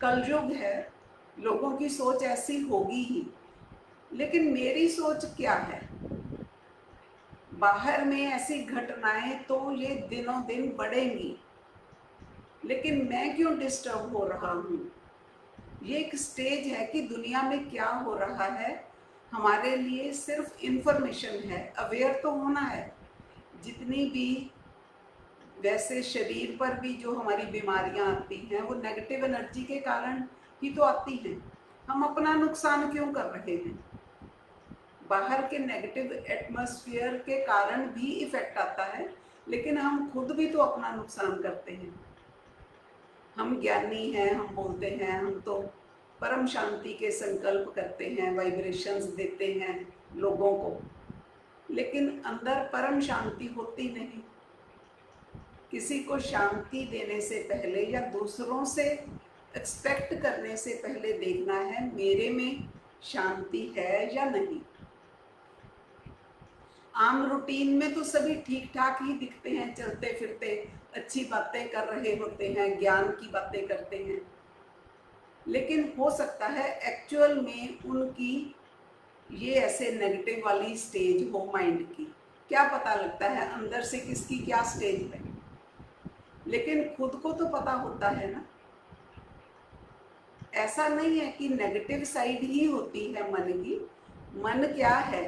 कलयुग है, लोगों की सोच ऐसी होगी ही, लेकिन मेरी सोच क्या है, बाहर में ऐसी घटनाएं तो ये दिनों दिन बढ़ेंगी, लेकिन मैं क्यों डिस्टर्ब हो रहा हूँ। ये एक स्टेज है कि दुनिया में क्या हो रहा है हमारे लिए सिर्फ इंफॉर्मेशन है, अवेयर तो होना है। जितनी भी वैसे शरीर पर भी जो हमारी बीमारियां आती हैं, वो नेगेटिव एनर्जी के कारण ही तो आती हैं। हम अपना नुकसान क्यों कर रहे हैं। बाहर के नेगेटिव एटमॉस्फेयर के कारण भी इफेक्ट आता है, लेकिन हम खुद भी तो अपना नुकसान करते हैं। हम ज्ञानी हैं, हम बोलते हैं हम तो परम शांति के संकल्प करते हैं, वाइब्रेशंस देते हैं लोगों को, लेकिन अंदर परम शांति होती नहीं। किसी को शांति देने से पहले या दूसरों से एक्सपेक्ट करने से पहले देखना है मेरे में शांति है या नहीं। आम रूटीन में तो सभी ठीक ठाक ही दिखते हैं, चलते फिरते अच्छी बातें कर रहे होते हैं, ज्ञान की बातें करते हैं, लेकिन हो सकता है एक्चुअल में उनकी ये ऐसे नेगेटिव वाली स्टेज हो माइंड की। क्या पता लगता है अंदर से किसकी क्या स्टेज है, लेकिन खुद को तो पता होता है ना। ऐसा नहीं है कि नेगेटिव साइड ही होती है मन की। मन क्या है,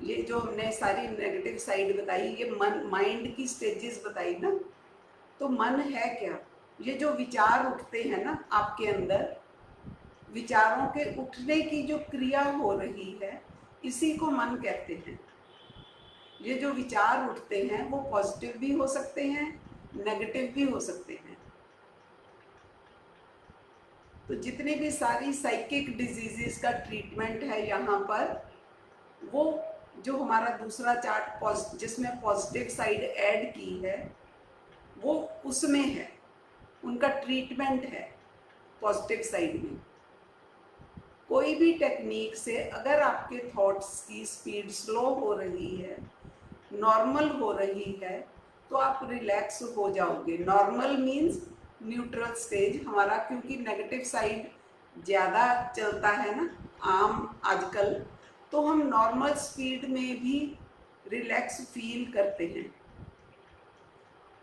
ये जो हमने सारी नेगेटिव साइड बताई, ये मन माइंड की स्टेजेस बताई ना, तो मन है क्या? ये जो विचार उठते हैं ना आपके अंदर, विचारों के उठने की जो क्रिया हो रही है, इसी को मन कहते हैं। ये जो विचार उठते हैं वो पॉजिटिव भी हो सकते हैं, नेगेटिव भी हो सकते हैं। तो जितनी भी सारी साइकिक डिजीजेस का ट्रीटमेंट है यहाँ पर, वो जो हमारा दूसरा चार्ट जिसमें पॉजिटिव साइड ऐड की है, वो उसमें है, उनका ट्रीटमेंट है पॉजिटिव साइड में। कोई भी टेक्निक से अगर आपके थॉट्स की स्पीड स्लो हो रही है, नॉर्मल हो रही है, तो आप रिलैक्स हो जाओगे। नॉर्मल मीन्स न्यूट्रल स्टेज हमारा, क्योंकि नेगेटिव साइड ज़्यादा चलता है ना आम आजकल, तो हम नॉर्मल स्पीड में भी रिलैक्स फील करते हैं।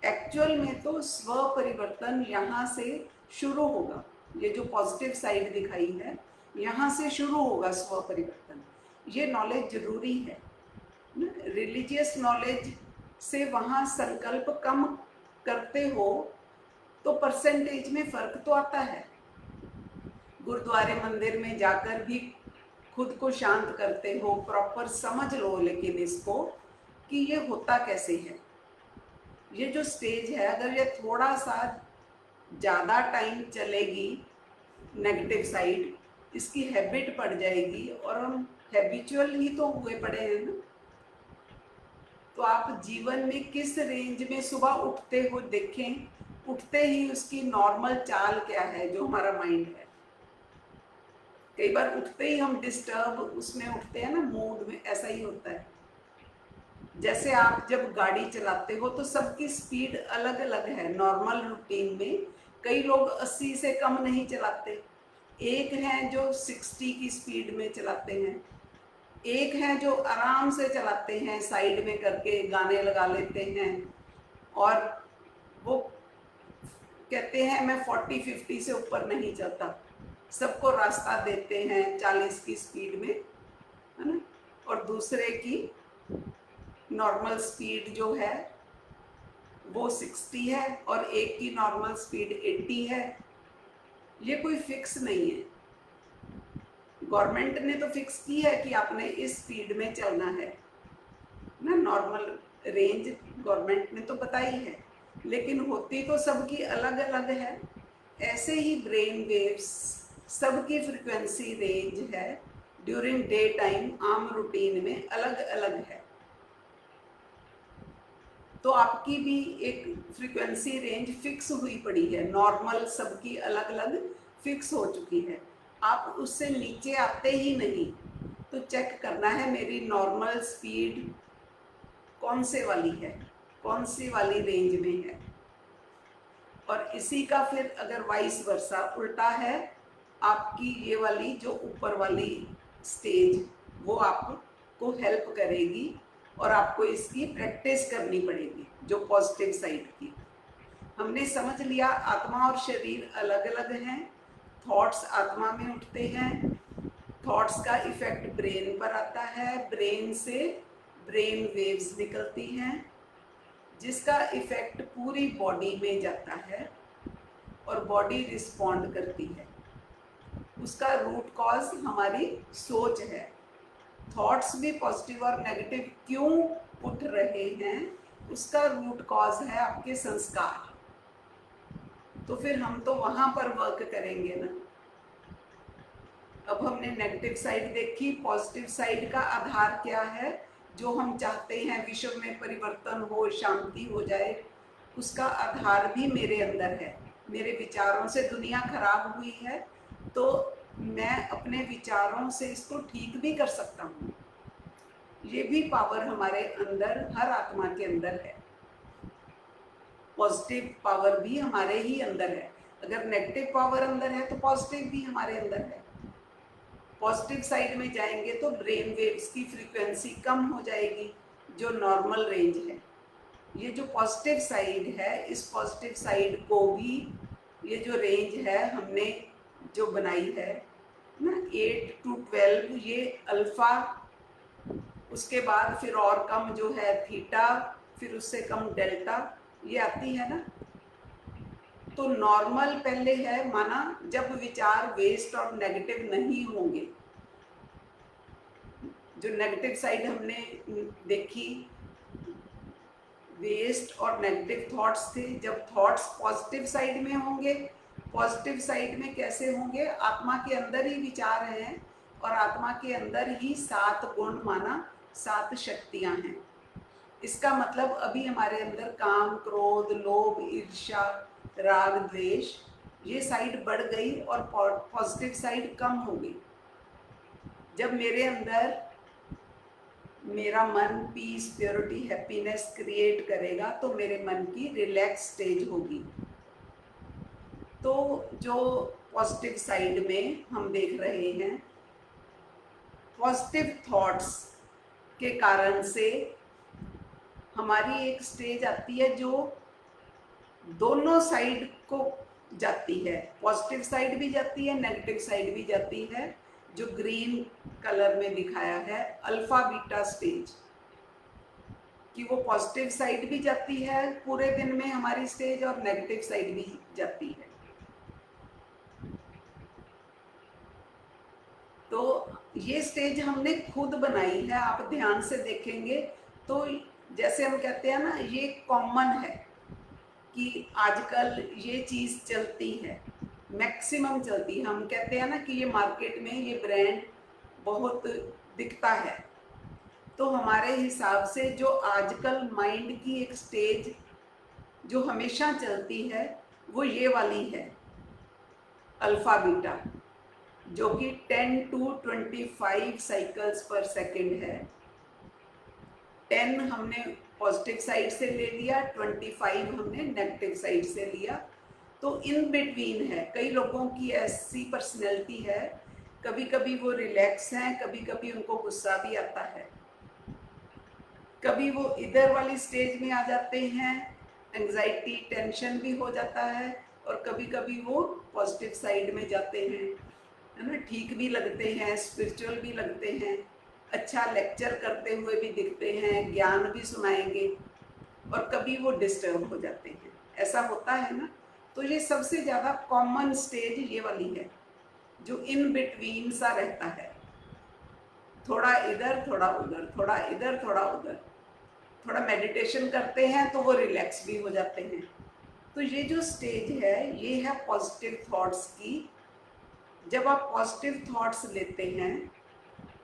एक्चुअल में तो स्व परिवर्तन यहाँ से शुरू होगा। ये जो पॉजिटिव साइड दिखाई है, यहाँ से शुरू होगा स्व परिवर्तन। ये नॉलेज जरूरी है। रिलीजियस नॉलेज से वहाँ संकल्प कम करते हो तो परसेंटेज में फर्क तो आता है। गुरुद्वारे मंदिर में जाकर भी खुद को शांत करते हो, प्रॉपर समझ लो लेकिन इसको कि ये होता कैसे है। ये जो स्टेज है, अगर ये थोड़ा सा ज़्यादा टाइम चलेगी, नेगेटिव साइड, इसकी हैबिट पड़ जाएगी, और हम हैबिचुअल ही तो हुए पड़े हैं ना। तो आप जीवन में किस रेंज में सुबह उठते हो देखें, उठते ही उसकी नॉर्मल चाल क्या है जो हमारा माइंड है। कई बार उठते ही हम डिस्टर्ब उसमें उठते हैं ना, मूड में, ऐसा ही होता है। जैसे आप जब गाड़ी चलाते हो तो सबकी स्पीड अलग अलग है। नॉर्मल रूटीन में कई लोग 80 से कम नहीं चलाते, एक हैं जो 60 की स्पीड में चलाते हैं, एक हैं जो आराम से चलाते हैं, साइड में करके गाने लगा लेते हैं, और वो कहते हैं मैं 40-50 से ऊपर नहीं चलता, सबको रास्ता देते हैं 40 की स्पीड में, है ना। और दूसरे की नॉर्मल स्पीड जो है वो 60 है, और एक की नॉर्मल स्पीड 80 है। ये कोई फिक्स नहीं है। गवर्नमेंट ने तो फिक्स की है कि आपने इस स्पीड में चलना है ना, नॉर्मल रेंज गवर्नमेंट ने तो बताई है, लेकिन होती तो सबकी अलग अलग है। ऐसे ही ब्रेन वेव्स सबकी फ्रिक्वेंसी रेंज है ड्यूरिंग डे टाइम, आम रूटीन में अलग अलग है। तो आपकी भी एक फ्रीक्वेंसी रेंज फिक्स हुई पड़ी है, नॉर्मल सबकी अलग अलग फिक्स हो चुकी है। आप उससे नीचे आते ही नहीं, तो चेक करना है मेरी नॉर्मल स्पीड कौन से वाली है, कौन सी वाली रेंज में है। और इसी का फिर अगर वाइस वर्सा उल्टा है, आपकी ये वाली जो ऊपर वाली स्टेज, वो आपको हेल्प करेगी, और आपको इसकी प्रैक्टिस करनी पड़ेगी जो पॉजिटिव साइड की। हमने समझ लिया आत्मा और शरीर अलग अलग हैं। थॉट्स आत्मा में उठते हैं, थॉट्स का इफेक्ट ब्रेन पर आता है, ब्रेन से ब्रेन वेव्स निकलती हैं, जिसका इफेक्ट पूरी बॉडी में जाता है और बॉडी रिस्पॉन्ड करती है। उसका रूट कॉज हमारी सोच है। थॉट्स भी पॉजिटिव और नेगेटिव क्यों उठ रहे हैं, उसका रूट कॉज है आपके संस्कार। तो फिर हम तो वहां पर वर्क करेंगे ना। अब हमने नेगेटिव साइड देखी, पॉजिटिव साइड का आधार क्या है? जो हम चाहते हैं विश्व में परिवर्तन हो, शांति हो जाए, उसका आधार भी मेरे अंदर है। मेरे विचारों से दुनिया खराब हुई है, तो मैं अपने विचारों से इसको ठीक भी कर सकता हूँ। ये भी पावर हमारे अंदर, हर आत्मा के अंदर है। पॉजिटिव पावर भी हमारे ही अंदर है। अगर नेगेटिव पावर अंदर है तो पॉजिटिव भी हमारे अंदर है। पॉजिटिव साइड में जाएंगे तो ब्रेन वेव्स की फ्रीक्वेंसी कम हो जाएगी, जो नॉर्मल रेंज है। ये जो पॉजिटिव साइड है, इस पॉजिटिव साइड को भी, ये जो रेंज है हमने जो बनाई है ना, 8 to 12, ये अल्फा, उसके बाद फिर और कम जो है थीटा, फिर उससे कम डेल्टा, ये आती है ना। तो नॉर्मल पहले है, माना जब विचार वेस्ट और नेगेटिव नहीं होंगे। जो नेगेटिव साइड हमने देखी, वेस्ट और नेगेटिव थॉट्स थे। जब थॉट्स पॉजिटिव साइड में होंगे, पॉजिटिव साइड में कैसे होंगे? आत्मा के अंदर ही विचार हैं, और आत्मा के अंदर ही 7 गुण, माना 7 शक्तियां हैं। इसका मतलब अभी हमारे अंदर काम, क्रोध, लोभ, ईर्ष्या, राग, द्वेष, ये साइड बढ़ गई और पॉजिटिव साइड कम हो गई। जब मेरे अंदर मेरा मन पीस, प्योरिटी, हैप्पीनेस क्रिएट करेगा, तो मेरे मन की रिलैक्स स्टेज होगी। तो जो पॉजिटिव साइड में हम देख रहे हैं, पॉजिटिव थॉट्स के कारण से हमारी एक स्टेज आती है जो दोनों साइड को जाती है। पॉजिटिव साइड भी जाती है, नेगेटिव साइड भी जाती है, जो ग्रीन कलर में दिखाया है, अल्फा बीटा स्टेज, कि वो पॉजिटिव साइड भी जाती है पूरे दिन में हमारी स्टेज, और नेगेटिव साइड भी जाती है। तो ये स्टेज हमने खुद बनाई है। आप ध्यान से देखेंगे तो जैसे हम कहते हैं ना, ये कॉमन है कि आजकल ये चीज़ चलती है, मैक्सिमम चलती है। हम कहते हैं ना कि ये मार्केट में ये ब्रांड बहुत दिखता है। तो हमारे हिसाब से जो आजकल माइंड की एक स्टेज जो हमेशा चलती है, वो ये वाली है, अल्फा बीटा, जो कि 10 to 25 साइकिल्स पर सेकेंड है। 10 हमने पॉजिटिव साइड से ले लिया, 25 हमने नेगेटिव साइड से लिया। तो इन बिटवीन है। कई लोगों की ऐसी पर्सनैलिटी है, कभी कभी वो रिलैक्स हैं, कभी कभी उनको गुस्सा भी आता है, कभी वो इधर वाली स्टेज में आ जाते हैं, एंग्जाइटी, टेंशन भी हो जाता है, और कभी कभी वो पॉजिटिव साइड में जाते हैं, है ना। ठीक भी लगते हैं, स्पिरिचुअल भी लगते हैं, अच्छा लेक्चर करते हुए भी दिखते हैं, ज्ञान भी सुनाएंगे, और कभी वो डिस्टर्ब हो जाते हैं। ऐसा होता है ना। तो ये सबसे ज़्यादा कॉमन स्टेज ये वाली है, जो इन बिटवीन सा रहता है, थोड़ा इधर थोड़ा उधर, थोड़ा इधर थोड़ा उधर। थोड़ा मेडिटेशन करते हैं तो वो रिलैक्स भी हो जाते हैं। तो ये जो स्टेज है, ये है पॉजिटिव थॉट्स की। जब आप पॉजिटिव थॉट्स लेते हैं,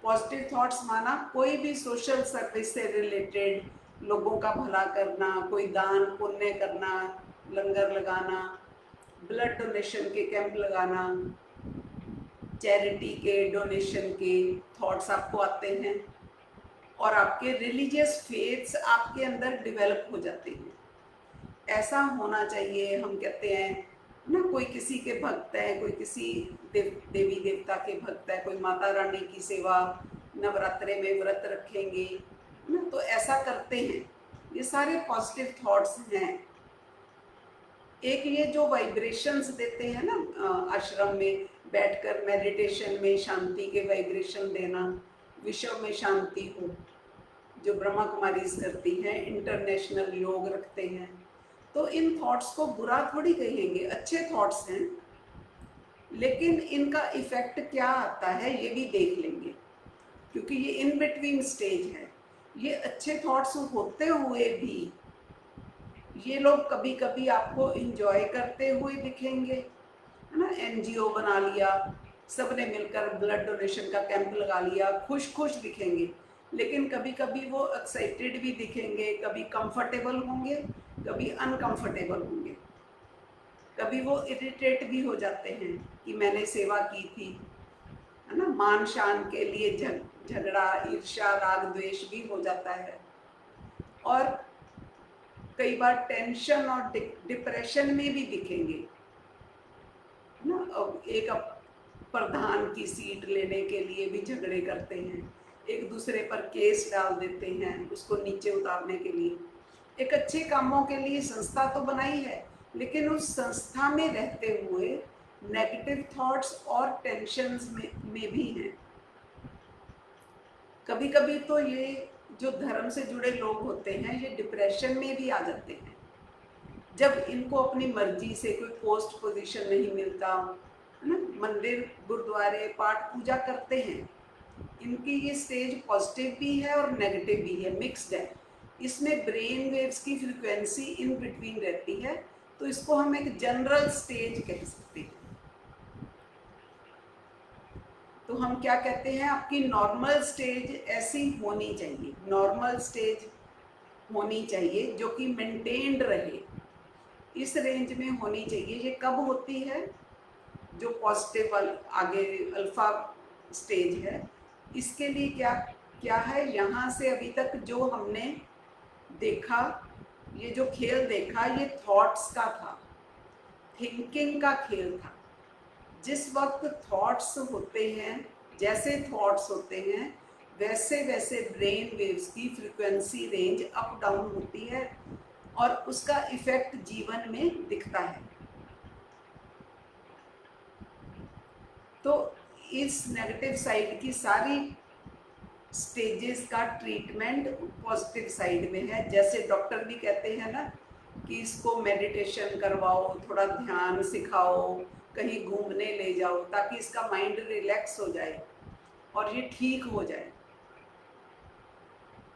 पॉजिटिव थॉट्स माना कोई भी सोशल सर्विस से रिलेटेड, लोगों का भला करना, कोई दान पुण्य करना, लंगर लगाना, ब्लड डोनेशन के कैंप लगाना, चैरिटी के, डोनेशन के थॉट्स आपको आते हैं, और आपके रिलीजियस फेथ्स आपके अंदर डेवलप हो जाते हैं। ऐसा होना चाहिए। हम कहते हैं ना, कोई किसी के भक्त हैं, कोई किसी देवी देवता के भक्त है, कोई माता रानी की सेवा, नवरात्रे में व्रत रखेंगे ना, तो ऐसा करते हैं। ये सारे पॉजिटिव थॉट्स हैं। एक ये जो वाइब्रेशंस देते हैं ना, आश्रम में बैठकर मेडिटेशन में शांति के वाइब्रेशन देना, विश्व में शांति हो, जो ब्रह्मा कुमारीज करती हैं, इंटरनेशनल योग रखते हैं। तो इन थॉट्स को बुरा थोड़ी कहेंगे, अच्छे थॉट्स हैं, लेकिन इनका इफेक्ट क्या आता है ये भी देख लेंगे, क्योंकि ये इन बिटवीन स्टेज है। ये अच्छे थॉट्स होते हुए भी ये लोग कभी कभी आपको इंजॉय करते हुए दिखेंगे, है ना, एनजीओ बना लिया, सबने मिलकर ब्लड डोनेशन का कैंप लगा लिया, खुश खुश दिखेंगे। लेकिन कभी कभी वो एक्साइटेड भी दिखेंगे, कभी कंफर्टेबल होंगे, कभी अनकंफर्टेबल होंगे, कभी वो इरिटेट भी हो जाते हैं कि मैंने सेवा की थी, है ना। मान शान के लिए झगड़ा, ईर्ष्या, राग द्वेष भी हो जाता है। और कई बार टेंशन और डिप्रेशन में भी दिखेंगे ना। अब एक प्रधान की सीट लेने के लिए भी झगड़े करते हैं, एक दूसरे पर केस डाल देते हैं उसको नीचे उतारने के लिए। एक अच्छे कामों के लिए संस्था तो बनाई है, लेकिन उस संस्था में रहते हुए नेगेटिव थॉट्स और टेंशन्स में भी हैं। कभी कभी तो ये जो धर्म से जुड़े लोग होते हैं ये डिप्रेशन में भी आ जाते हैं, जब इनको अपनी मर्जी से कोई पोस्ट पोजीशन नहीं मिलता, है ना। मंदिर, गुरुद्वारे, पाठ पूजा करते हैं, इनकी ये स्टेज पॉजिटिव भी है और नेगेटिव भी है, मिक्स्ड है। इसमें ब्रेन वेव्स की फ्रीक्वेंसी इन बिटवीन रहती है, तो इसको हम एक जनरल स्टेज कह सकते हैं। तो हम क्या कहते हैं, आपकी नॉर्मल स्टेज ऐसी होनी चाहिए, नॉर्मल स्टेज होनी चाहिए जो कि मेंटेन्ड रहे, इस रेंज में होनी चाहिए। ये कब होती है, जो पॉजिटिव आगे अल्फा स्टेज है, इसके लिए क्या क्या है, यहाँ से अभी तक जो हमने देखा, ये जो खेल देखा, ये थॉट्स का था, थिंकिंग का खेल था। जिस वक्त थॉट्स होते हैं, जैसे थॉट्स होते हैं, वैसे वैसे ब्रेन वेव्स की फ्रीक्वेंसी रेंज अप डाउन होती है और उसका इफेक्ट जीवन में दिखता है। तो इस नेगेटिव साइड की सारी स्टेजेस का ट्रीटमेंट पॉजिटिव साइड में है। जैसे डॉक्टर भी कहते हैं ना कि इसको मेडिटेशन करवाओ, थोड़ा ध्यान सिखाओ, कहीं घूमने ले जाओ, ताकि इसका माइंड रिलैक्स हो जाए और ये ठीक हो जाए।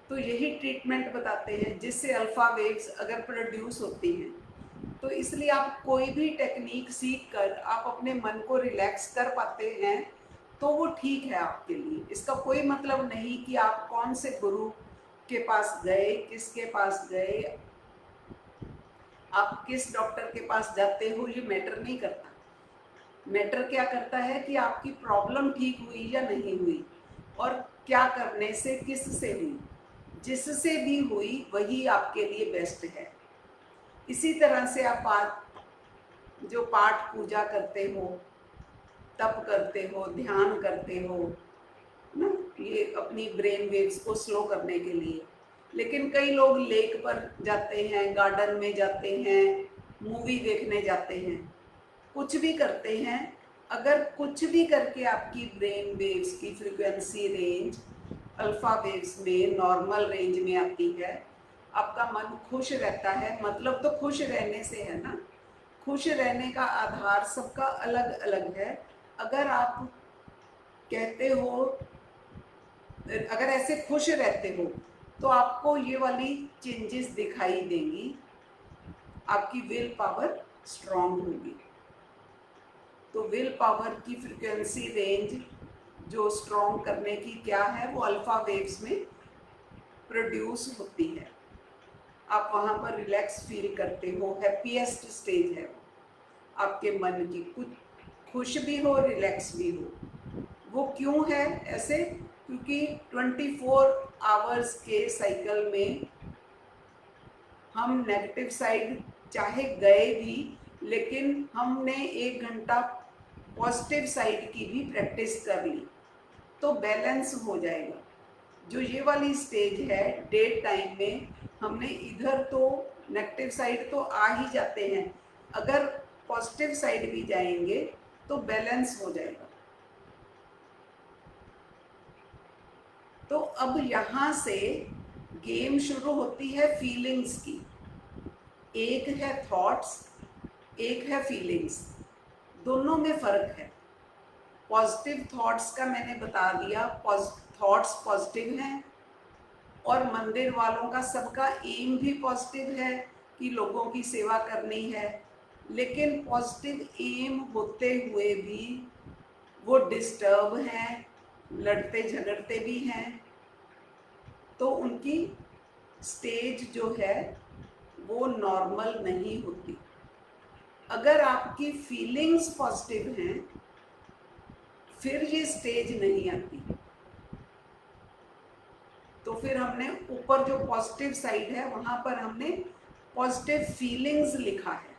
तो यही ट्रीटमेंट बताते हैं, जिससे अल्फा वेव्स अगर प्रोड्यूस होती हैं। तो इसलिए आप कोई भी टेक्निक सीख कर आप अपने मन को रिलैक्स कर पाते हैं, तो वो ठीक है आपके लिए। इसका कोई मतलब नहीं कि आप कौन से गुरु के पास गए, किसके पास गए, आप किस डॉक्टर के पास जाते हो, ये मैटर नहीं करता। मैटर क्या करता है कि आपकी प्रॉब्लम ठीक हुई या नहीं हुई, और क्या करने से, किससे हुई। जिससे भी हुई वही आपके लिए बेस्ट है। इसी तरह से आप जो पाठ पूजा करते हो, तप करते हो, ध्यान करते हो ना, ये अपनी ब्रेन वेव्स को स्लो करने के लिए। लेकिन कई लोग लेक पर जाते हैं, गार्डन में जाते हैं, मूवी देखने जाते हैं, कुछ भी करते हैं। अगर कुछ भी करके आपकी ब्रेन वेव्स की फ्रीक्वेंसी रेंज अल्फा वेव्स में नॉर्मल रेंज में आती है, आपका मन खुश रहता है, मतलब तो खुश रहने से है ना। खुश रहने का आधार सबका अलग अलग है। अगर आप कहते हो, अगर ऐसे खुश रहते हो, तो आपको ये वाली चेंजेस दिखाई देंगी, आपकी विल पावर स्ट्रांग होगी। तो विल पावर की फ्रीक्वेंसी रेंज जो स्ट्रॉन्ग करने की क्या है, वो अल्फा वेव्स में प्रोड्यूस होती है। आप वहाँ पर रिलैक्स फील करते हो, हैप्पीएस्ट स्टेज है आपके मन की, कुछ खुश भी हो, रिलैक्स भी हो। वो क्यों है ऐसे, क्योंकि 24 आवर्स के साइकिल में हम नेगेटिव साइड चाहे गए भी, लेकिन हमने 1 घंटा पॉजिटिव साइड की भी प्रैक्टिस कर ली, तो बैलेंस हो जाएगा। जो ये वाली स्टेज है डे टाइम में, हमने इधर तो नेगेटिव साइड तो आ ही जाते हैं, अगर पॉजिटिव साइड भी जाएंगे तो बैलेंस हो जाएगा। तो अब यहाँ से गेम शुरू होती है फीलिंग्स की। एक है थॉट्स, एक है फीलिंग्स, दोनों में फर्क है। पॉजिटिव थॉट्स का मैंने बता दिया, थॉट्स पॉजिटिव हैं, और मंदिर वालों का सबका एम भी पॉजिटिव है कि लोगों की सेवा करनी है, लेकिन पॉजिटिव एम होते हुए भी वो डिस्टर्ब हैं, लड़ते झगड़ते भी हैं, तो उनकी स्टेज जो है वो नॉर्मल नहीं होती। अगर आपकी फीलिंग्स पॉजिटिव हैं फिर ये स्टेज नहीं आती। तो फिर हमने ऊपर जो पॉजिटिव साइड है वहां पर हमने पॉजिटिव फीलिंग्स लिखा है।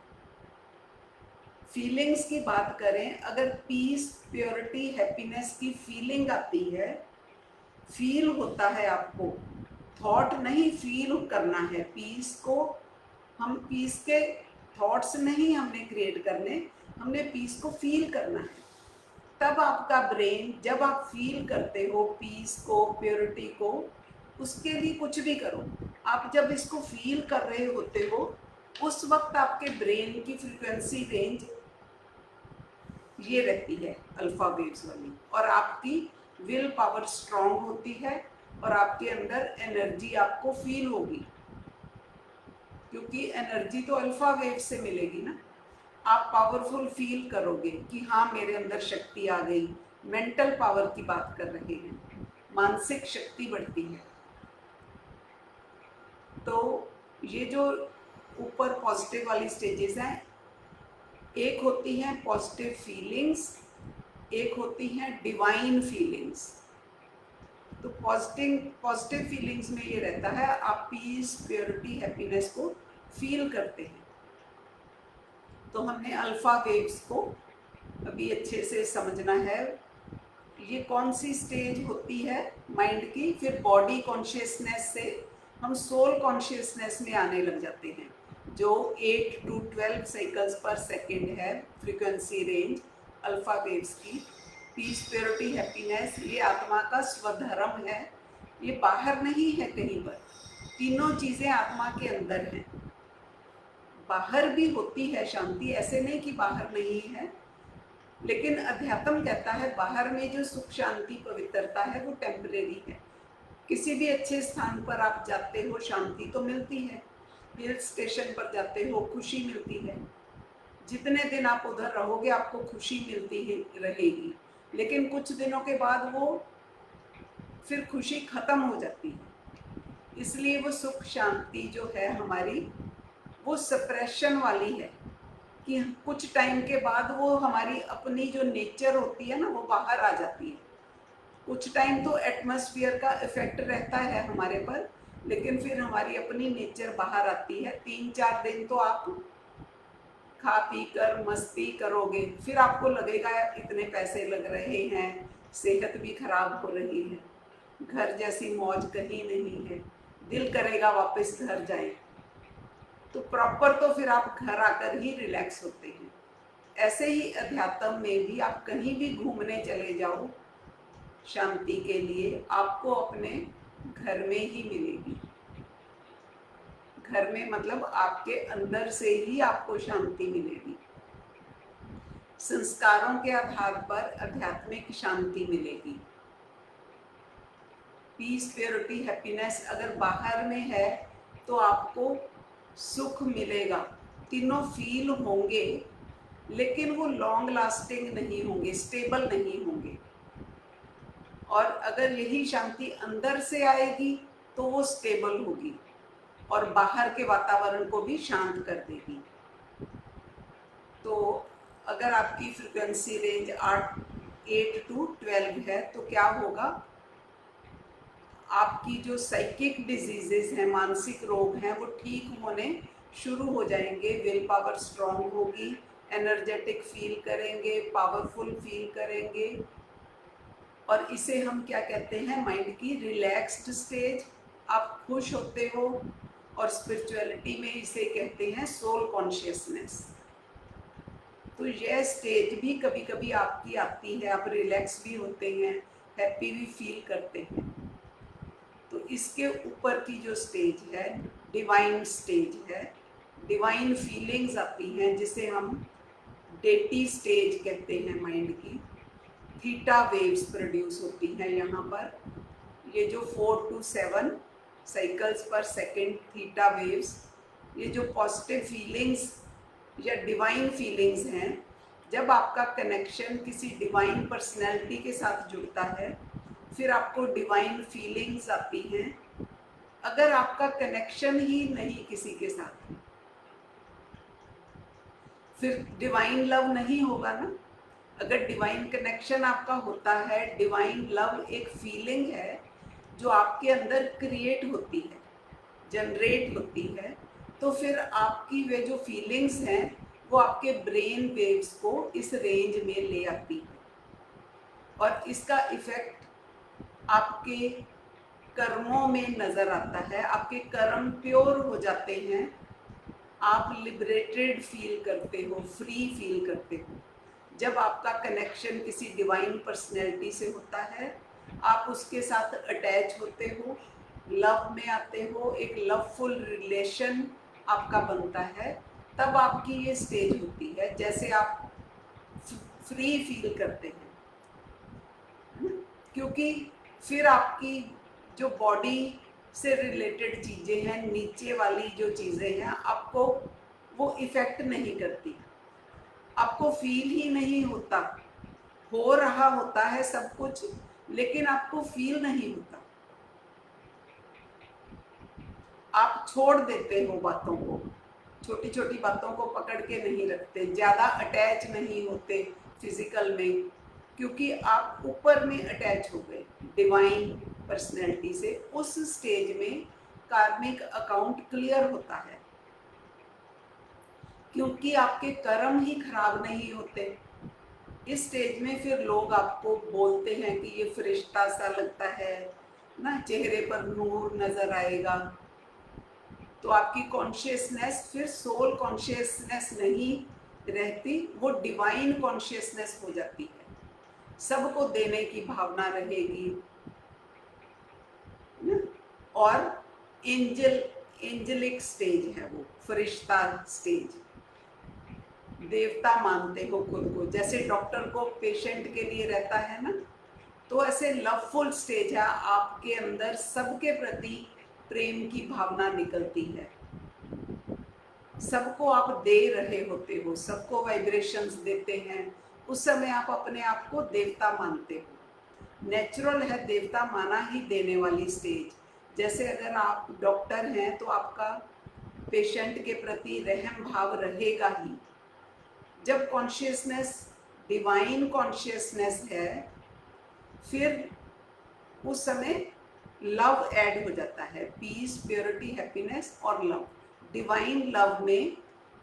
फीलिंग्स की बात करें, अगर पीस, प्योरिटी, हैप्पीनेस की फीलिंग आती है, फील होता है आपको, थॉट नहीं फील करना है। पीस को हम, पीस के थॉट्स नहीं हमने क्रिएट करने, हमने पीस को फील करना है। तब आपका ब्रेन, जब आप फील करते हो पीस को, प्योरिटी को, उसके लिए कुछ भी करो, आप जब इसको फील कर रहे होते हो उस वक्त आपके ब्रेन की फ्रीक्वेंसी रेंज ये रहती है अल्फा वेव्स वाली, और आपकी विल पावर स्ट्रांग होती है और आपके अंदर एनर्जी आपको फील होगी, क्योंकि एनर्जी तो अल्फा वेव से मिलेगी ना। आप पावरफुल फील करोगे कि हाँ मेरे अंदर शक्ति आ गई। मेंटल पावर की बात कर रहे हैं, मानसिक शक्ति बढ़ती है। तो ये जो ऊपर पॉजिटिव वाली स्टेजेस हैं, एक होती हैं पॉजिटिव फीलिंग्स, एक होती हैं डिवाइन फीलिंग्स। तो पॉजिटिव फीलिंग्स में ये रहता है आप पीस, प्योरिटी, हैप्पीनेस को फील करते हैं। तो हमने अल्फा वेव्स को अभी अच्छे से समझना है। ये कौन सी स्टेज होती है माइंड की, फिर बॉडी कॉन्शियसनेस से हम सोल कॉन्शियसनेस में आने लग जाते हैं, जो 8 to 12 साइकिल्स पर सेकेंड है फ्रीक्वेंसी रेंज अल्फा वेव्स की। पीस, प्योरिटी, हैप्पीनेस ये आत्मा का स्वधर्म है, ये बाहर नहीं है कहीं पर। तीनों चीज़ें आत्मा के अंदर हैं। बाहर भी होती है शांति, ऐसे नहीं कि बाहर नहीं है, लेकिन अध्यात्म कहता है बाहर में जो सुख, शांति, पवित्रता है वो टेम्परेरी है। किसी भी अच्छे स्थान पर आप जाते हो शांति तो मिलती है, हिल स्टेशन पर जाते हो खुशी मिलती है, जितने दिन आप उधर रहोगे आपको खुशी मिलती है रहेगी, लेकिन कुछ दिनों के बाद वो फिर खुशी खत्म हो जाती है। इसलिए वो सुख शांति जो है हमारी, वो सप्रेशन वाली है कि कुछ टाइम के बाद वो हमारी अपनी जो नेचर होती है ना वो बाहर आ जाती है। कुछ टाइम तो एटमॉस्फेयर का इफेक्ट रहता है हमारे पर, लेकिन फिर हमारी अपनी नेचर बाहर आती है। 3-4 दिन तो आप खा पी कर मस्ती करोगे, फिर आपको लगेगा इतने पैसे लग रहे हैं, सेहत भी खराब हो रही है, घर जैसी मौज कहीं नहीं है, दिल करेगा वापस घर जाए। तो प्रॉपर तो फिर आप घर आकर ही रिलैक्स होते हैं। ऐसे ही अध्यात्म में भी आप कहीं भी घूमने चले जाओ शांति के लिए, आपको अपने घर में ही मिलेगी। घर में मतलब आपके अंदर से ही आपको शांति मिलेगी। संस्कारों के आधार पर आध्यात्मिक शांति मिलेगी। पीस, प्योरिटी, हैप्पीनेस अगर बाहर में है तो आपको सुख मिलेगा, तीनों फील होंगे, लेकिन वो लॉन्ग लास्टिंग नहीं होंगे, स्टेबल नहीं होंगे। और अगर यही शांति अंदर से आएगी तो वो स्टेबल होगी और बाहर के वातावरण को भी शांत कर देगी। तो अगर आपकी फ्रीक्वेंसी रेंज 8 to 12 है तो क्या होगा, आपकी जो साइकिक डिजीजेस हैं, मानसिक रोग हैं, वो ठीक होने शुरू हो जाएंगे। विल पावर स्ट्रांग होगी, एनर्जेटिक फील करेंगे, पावरफुल फील करेंगे, और इसे हम क्या कहते हैं, माइंड की रिलैक्स्ड स्टेज। आप खुश होते हो, और स्पिरिचुअलिटी में इसे कहते हैं सोल कॉन्शियसनेस। तो यह स्टेज भी कभी कभी आपकी आती है, आप रिलैक्स भी होते हैं, हैप्पी भी फील करते हैं। तो इसके ऊपर की जो स्टेज है डिवाइन स्टेज है, डिवाइन फीलिंग्स आती हैं, जिसे हम डेटी स्टेज कहते हैं माइंड की। थीटा वेव्स प्रोड्यूस होती हैं यहाँ पर, ये जो 4 to 7 साइकिल्स पर सेकेंड थीटा वेव्स ये जो पॉजिटिव फीलिंग्स या डिवाइन फीलिंग्स हैं, जब आपका कनेक्शन किसी डिवाइन पर्सनैलिटी के साथ जुड़ता है, फिर आपको डिवाइन फीलिंग्स आती हैं। अगर आपका कनेक्शन ही नहीं किसी के साथ, फिर डिवाइन लव नहीं होगा ना। अगर डिवाइन कनेक्शन आपका होता है, डिवाइन लव एक फीलिंग है जो आपके अंदर क्रिएट होती है, जनरेट होती है, तो फिर आपकी वे जो फीलिंग्स हैं वो आपके ब्रेन वेव्स को इस रेंज में ले आती है, और इसका इफेक्ट आपके कर्मों में नजर आता है। आपके कर्म प्योर हो जाते हैं, आप लिबरेटेड फील करते हो, फ्री फील करते हो। जब आपका कनेक्शन किसी डिवाइन पर्सनैलिटी से होता है, आप उसके साथ अटैच होते हो, लव में आते हो, एक लवफुल रिलेशन आपका बनता है, तब आपकी ये स्टेज होती है जैसे आप फ्री फील करते हैं, है ना? क्योंकि फिर आपकी जो बॉडी से रिलेटेड चीज़ें हैं, नीचे वाली जो चीज़ें हैं, आपको वो इफ़ेक्ट नहीं करती, आपको फील ही नहीं होता। हो रहा होता है सब कुछ, लेकिन आपको फील नहीं होता। आप छोड़ देते हो बातों को, छोटी छोटी बातों को पकड़ के नहीं रखते, ज़्यादा अटैच नहीं होते फिजिकल में, क्योंकि आप ऊपर में अटैच हो गए डिवाइन पर्सनैलिटी से। उस स्टेज में कार्मिक अकाउंट क्लियर होता है, क्योंकि आपके कर्म ही खराब नहीं होते। इस स्टेज में फिर लोग आपको बोलते हैं कि ये फरिश्ता सा लगता है ना, चेहरे पर नूर नजर आएगा। तो आपकी कॉन्शियसनेस फिर सोल कॉन्शियसनेस नहीं रहती, वो डिवाइन कॉन्शियसनेस हो जाती है। सबको देने की भावना रहेगी ना? और एंजलिक स्टेज है वो, फरिश्ता स्टेज। देवता मानते हो खुद को, जैसे डॉक्टर को पेशेंट के लिए रहता है ना, तो ऐसे लवफुल स्टेज है, आपके अंदर सबके प्रति प्रेम की भावना निकलती है, सबको आप दे रहे होते हो, सबको वाइब्रेशंस देते हैं। उस समय आप अपने आप को देवता मानते हो। नेचुरल है देवता माना ही देने वाली स्टेज। जैसे अगर आप डॉक्टर हैं तो आपका पेशेंट के प्रति रहम भाव रहेगा ही। जब कॉन्शियसनेस डिवाइन कॉन्शियसनेस है, फिर उस समय लव ऐड हो जाता है, पीस, प्योरिटी, हैप्पीनेस और लव। डिवाइन लव में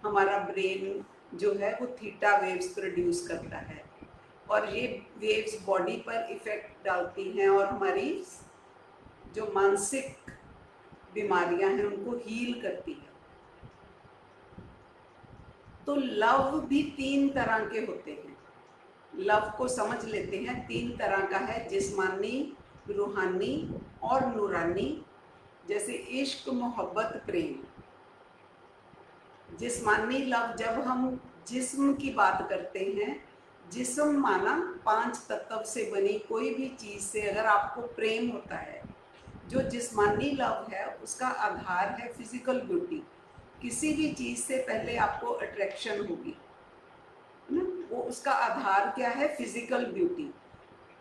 हमारा ब्रेन जो है वो थीटा वेव्स प्रोड्यूस करता है, और ये वेव्स बॉडी पर इफेक्ट डालती हैं और हमारी जो मानसिक बीमारियां हैं उनको हील करती है। तो लव भी 3 तरह के होते हैं। लव को समझ लेते हैं, 3 तरह का है, जिस्मानी, रूहानी और नूरानी। जैसे इश्क, मोहब्बत, प्रेम। जिस्मानी लव, जब हम जिस्म की बात करते हैं, जिस्म माना 5 तत्व से बनी कोई भी चीज़ से अगर आपको प्रेम होता है, जो जिस्मानी लव है उसका आधार है फिजिकल ब्यूटी। किसी भी चीज़ से पहले आपको अट्रैक्शन होगी ना, वो उसका आधार क्या है? Physical beauty.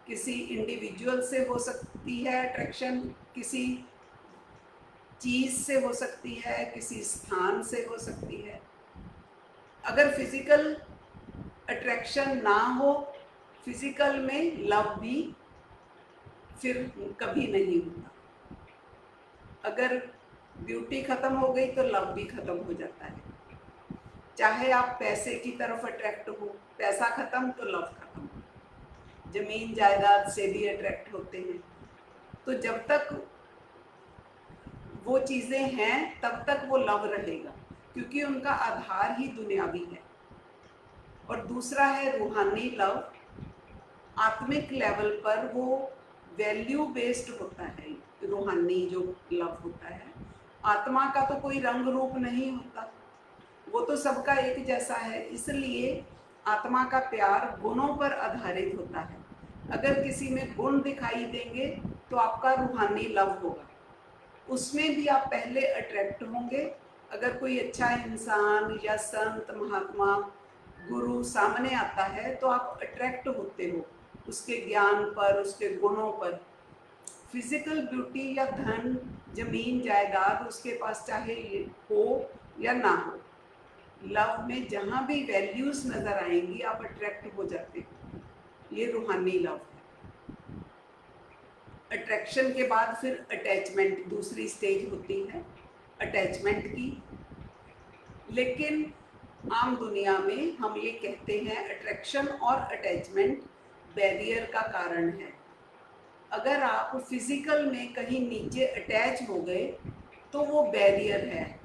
किसी इंडिविजुअल से हो सकती है अट्रैक्शन, किसी चीज़ से हो सकती है, किसी स्थान से हो सकती है। अगर फिजिकल अट्रैक्शन ना हो, फिजिकल में लव भी फिर कभी नहीं होता। अगर ब्यूटी खत्म हो गई तो लव भी खत्म हो जाता है। चाहे आप पैसे की तरफ अट्रैक्ट हो, पैसा खत्म तो लव खत्म। जमीन जायदाद से भी अट्रैक्ट होते हैं। तो जब तक वो चीज़ें हैं तब तक वो लव रहेगा, क्योंकि उनका आधार ही दुनियावी है। और दूसरा है रूहानी लव। आत्मिक लेवल पर वो वैल्यू बेस्ड होता है। रूहानी जो लव होता है, आत्मा का तो कोई रंग रूप नहीं होता, वो तो सबका एक जैसा है। इसलिए आत्मा का प्यार गुणों पर आधारित होता है। अगर किसी में गुण दिखाई देंगे तो आपका रूहानी लव होगा, उसमें भी आप पहले अट्रैक्ट होंगे, अगर कोई अच्छा इंसान या संत महात्मा गुरु सामने आता है तो आप अट्रैक्ट होते हो उसके ज्ञान पर, उसके गुणों पर। फिजिकल ब्यूटी या धन, जमीन जायदाद उसके पास चाहे हो या ना हो, लव में जहाँ भी वैल्यूज नजर आएंगी आप अट्रैक्ट हो जाते हो। ये रूहानी लव है। अट्रैक्शन के बाद फिर अटैचमेंट, दूसरी स्टेज होती है अटैचमेंट की। लेकिन आम दुनिया में हम ये कहते हैं अट्रैक्शन और अटैचमेंट बैरियर का कारण है। अगर आप फिजिकल में कहीं नीचे अटैच हो गए तो वो बैरियर है,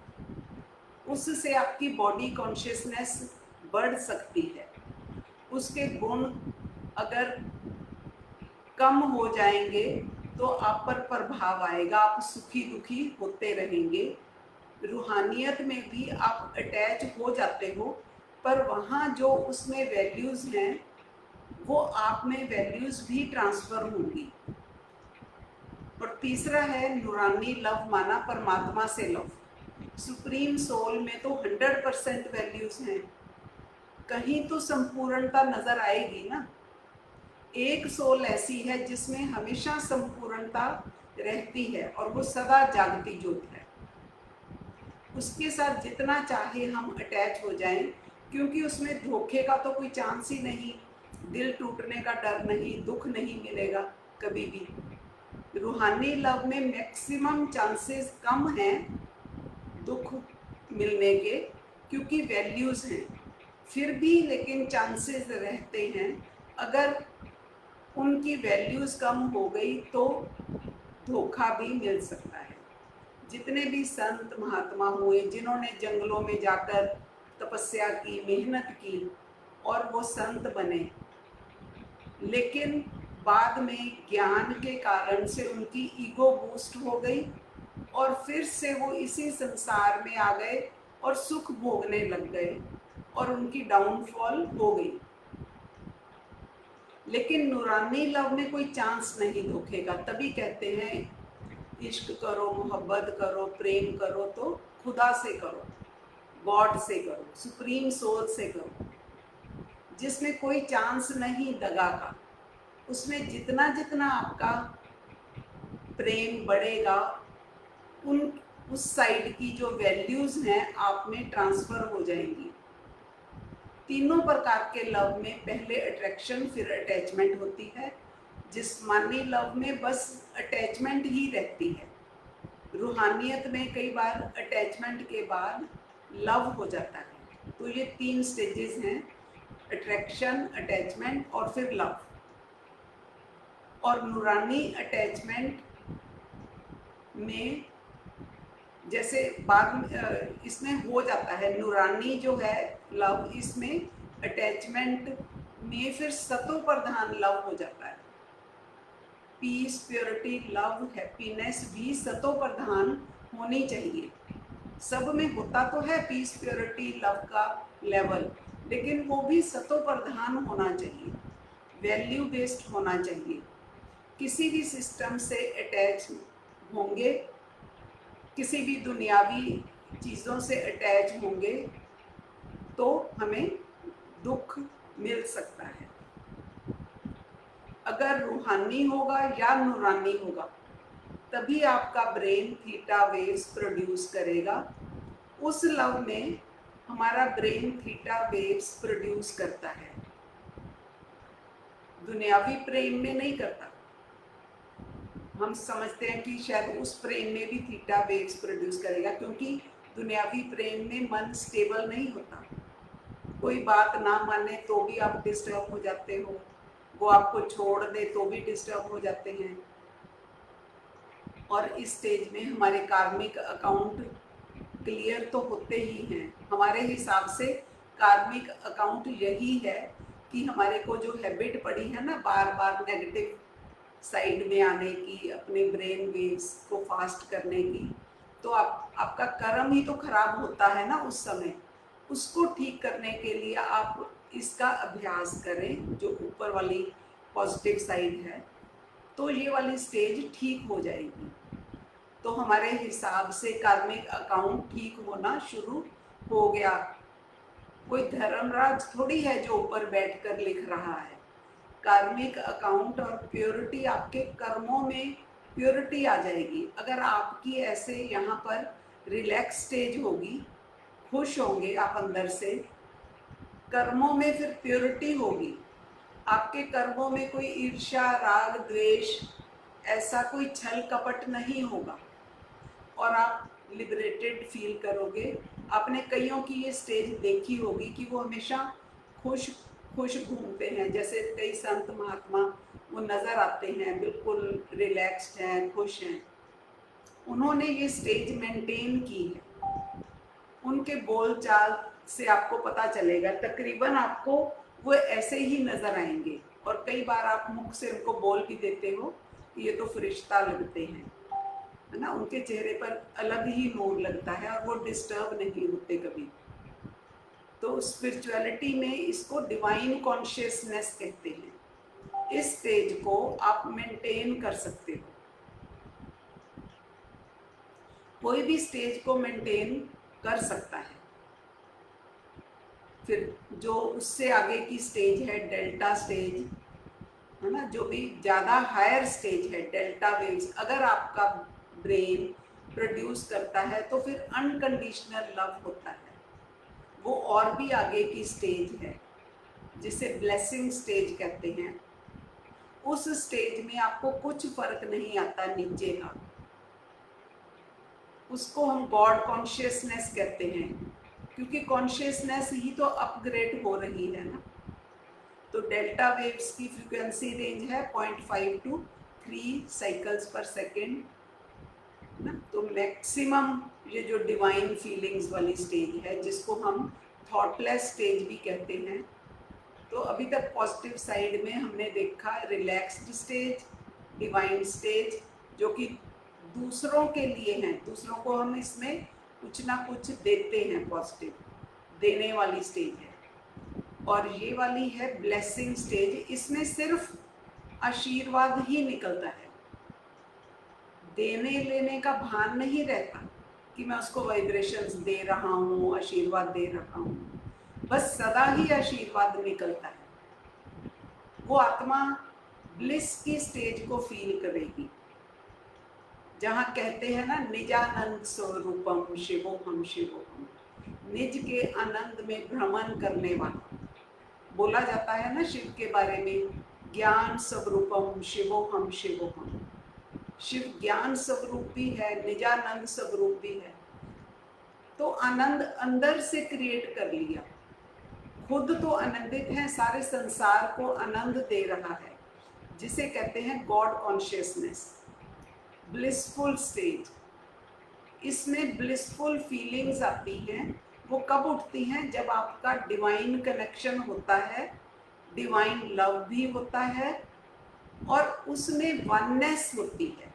उससे आपकी बॉडी कॉन्शियसनेस बढ़ सकती है, उसके गुण अगर कम हो जाएंगे तो आप पर प्रभाव आएगा, आप सुखी दुखी होते रहेंगे। रूहानियत में भी आप अटैच हो जाते हो, पर वहाँ जो उसमें वैल्यूज हैं वो आप में वैल्यूज भी ट्रांसफर होंगी। और तीसरा है नूरानी लव, माना परमात्मा से लव। सुप्रीम सोल में तो 100% वैल्यूज हैं, कहीं तो संपूर्णता नजर आएगी ना। एक सोल ऐसी है जिसमें हमेशा संपूर्णता रहती है और वो सदा जागती ज्योत है। उसके साथ जितना चाहे हम अटैच हो जाएं, क्योंकि उसमें धोखे का तो कोई चांस ही नहीं, दिल टूटने का डर नहीं, दुख नहीं मिलेगा कभी भी। रूहानी लव में मैक्सिमम चांसेस कम हैं दुख मिलने के, क्योंकि वैल्यूज हैं। फिर भी लेकिन चांसेस रहते हैं, अगर उनकी वैल्यूज कम हो गई तो धोखा भी मिल सकता है। जितने भी संत महात्मा हुए जिन्होंने जंगलों में जाकर तपस्या की, मेहनत की और वो संत बने, लेकिन बाद में ज्ञान के कारण से उनकी ईगो बूस्ट हो गई और फिर से वो इसी संसार में आ गए और सुख भोगने लग गए और उनकी डाउनफॉल हो गई। लेकिन नूरानी लव में कोई चांस नहीं धोखे का। तभी कहते हैं इश्क करो, मोहब्बत करो, प्रेम करो तो खुदा से करो, गॉड से करो, सुप्रीम सोल से करो, जिसमें कोई चांस नहीं दगा का। उसमें जितना जितना आपका प्रेम बढ़ेगा उस साइड की जो वैल्यूज हैं आप में ट्रांसफर हो जाएंगी। तीनों प्रकार के लव में पहले अट्रैक्शन फिर अटैचमेंट होती है। जिस्मानी लव में बस अटैचमेंट ही रहती है। रूहानियत में कई बार अटैचमेंट के बाद लव हो जाता है। तो ये 3 स्टेजेस हैं, अट्रैक्शन, अटैचमेंट और फिर लव। और नूरानी अटैचमेंट में जैसे बाद इसमें हो जाता है, नूरानी जो है लव, इसमें अटैचमेंट में फिर सतो प्रधान लव हो जाता है। पीस, प्योरिटी, लव, हैप्पीनेस भी सतो प्रधान होनी चाहिए। सब में होता तो है पीस, प्योरिटी, लव का लेवल, लेकिन वो भी सतो प्रधान होना चाहिए, वैल्यू बेस्ड होना चाहिए। किसी भी सिस्टम से अटैच होंगे, किसी भी दुनियावी चीज़ों से अटैच होंगे तो हमें दुख मिल सकता है। अगर रूहानी होगा या नूरानी होगा तभी आपका ब्रेन थीटा वेव्स प्रोड्यूस करेगा। उस लव में हमारा ब्रेन थीटा वेव्स प्रोड्यूस करता है, दुनियावी प्रेम में नहीं करता। हम समझते हैं कि शायद उस प्रेम में भी थीटा वेव्स प्रोड्यूस करेगा, क्योंकि दुनियावी प्रेम में मन स्टेबल नहीं होता। कोई बात ना माने तो भी आप डिस्टर्ब हो जाते हो, वो आपको छोड़ दे तो भी डिस्टर्ब हो जाते हैं। और इस स्टेज में हमारे कार्मिक अकाउंट क्लियर तो होते ही हैं। हमारे हिसाब से कार्मिक अकाउंट यही है कि हमारे को जो हैबिट पड़ी है ना बार बार नेगेटिव साइड में आने की, अपने ब्रेन वेव्स को फास्ट करने की, तो आपका कर्म ही तो खराब होता है ना उस समय। उसको ठीक करने के लिए आप इसका अभ्यास करें, जो ऊपर वाली पॉजिटिव साइड है, तो ये वाली स्टेज ठीक हो जाएगी। तो हमारे हिसाब से कार्मिक अकाउंट ठीक होना शुरू हो गया। कोई धर्मराज थोड़ी है जो ऊपर बैठकर लिख रहा है। कार्मिक अकाउंट और प्योरिटी, आपके कर्मों में प्योरिटी आ जाएगी अगर आपकी ऐसे यहाँ पर रिलैक्स स्टेज होगी, खुश होंगे आप अंदर से। कर्मों में फिर प्योरिटी होगी, आपके कर्मों में कोई ईर्ष्या, राग, द्वेष, ऐसा कोई छल कपट नहीं होगा और आप लिबरेटेड फील करोगे। आपने कईयों की ये स्टेज देखी होगी कि वो हमेशा खुश खुश घूमते हैं, जैसे कई संत महात्मा वो नज़र आते हैं, बिल्कुल रिलैक्स्ड हैं, खुश हैं। उन्होंने ये स्टेज मेंटेन की है। उनके बोलचाल से आपको पता चलेगा, तकरीबन आपको वो ऐसे ही नज़र आएंगे। और कई बार आप मुख से उनको बोल भी देते हो कि ये तो फरिश्ता लगते हैं, है ना। उनके चेहरे पर अलग ही नूर लगता है और वो डिस्टर्ब नहीं होते कभी। तो स्पिरिचुअलिटी में इसको डिवाइन कॉन्शियसनेस कहते हैं। इस स्टेज को आप मेंटेन कर सकते हो। कोई भी स्टेज को मेंटेन कर सकता है। फिर जो उससे आगे की स्टेज है डेल्टा स्टेज, है ना, जो भी ज़्यादा हायर स्टेज है, डेल्टा वेव्स अगर आपका ब्रेन प्रोड्यूस करता है तो फिर अनकंडीशनल लव होता है। वो और भी आगे की स्टेज है जिसे ब्लेसिंग स्टेज कहते हैं। उस स्टेज में आपको कुछ फर्क नहीं आता नीचे का, उसको हम गॉड कॉन्शियसनेस कहते हैं, क्योंकि कॉन्शियसनेस ही तो अपग्रेड हो रही है ना। तो डेल्टा वेव्स की फ्रीक्वेंसी रेंज है 0.5 to 3 साइकिल्स पर सेकेंड ना। तो मैक्सिमम ये जो डिवाइन फीलिंग्स वाली स्टेज है, जिसको हम थॉटलेस स्टेज भी कहते हैं। तो अभी तक पॉजिटिव साइड में हमने देखा रिलैक्स्ड स्टेज, डिवाइन स्टेज, जो कि दूसरों के लिए हैं, दूसरों को हम इसमें कुछ ना कुछ देते हैं, पॉजिटिव देने वाली स्टेज है। और ये वाली है ब्लेसिंग स्टेज, इसमें सिर्फ आशीर्वाद ही निकलता है, देने लेने का भान नहीं रहता कि मैं उसको वाइब्रेशंस दे रहा हूँ, आशीर्वाद दे रहा हूँ, बस सदा ही आशीर्वाद निकलता है। वो आत्मा ब्लिस की स्टेज को फील करेगी, जहाँ कहते हैं ना निजानंद स्वरूपम शिवोहम शिवोहम, निज के आनंद में भ्रमण करने वाला। बोला जाता है ना शिव के बारे में, ज्ञान स्वरूपम शिवोहम शिवोहम। शिव ज्ञान स्वरूपी है, निजानंद स्वरूपी है। तो आनंद अंदर से क्रिएट कर लिया, खुद तो आनंदित है, सारे संसार को आनंद दे रहा है, जिसे कहते हैं गॉड कॉन्शियसनेस, ब्लिसफुल स्टेज। इसमें ब्लिसफुल फीलिंग्स आती हैं। वो कब उठती हैं? जब आपका डिवाइन कनेक्शन होता है, डिवाइन लव भी होता है और उसमें वननेस होती है।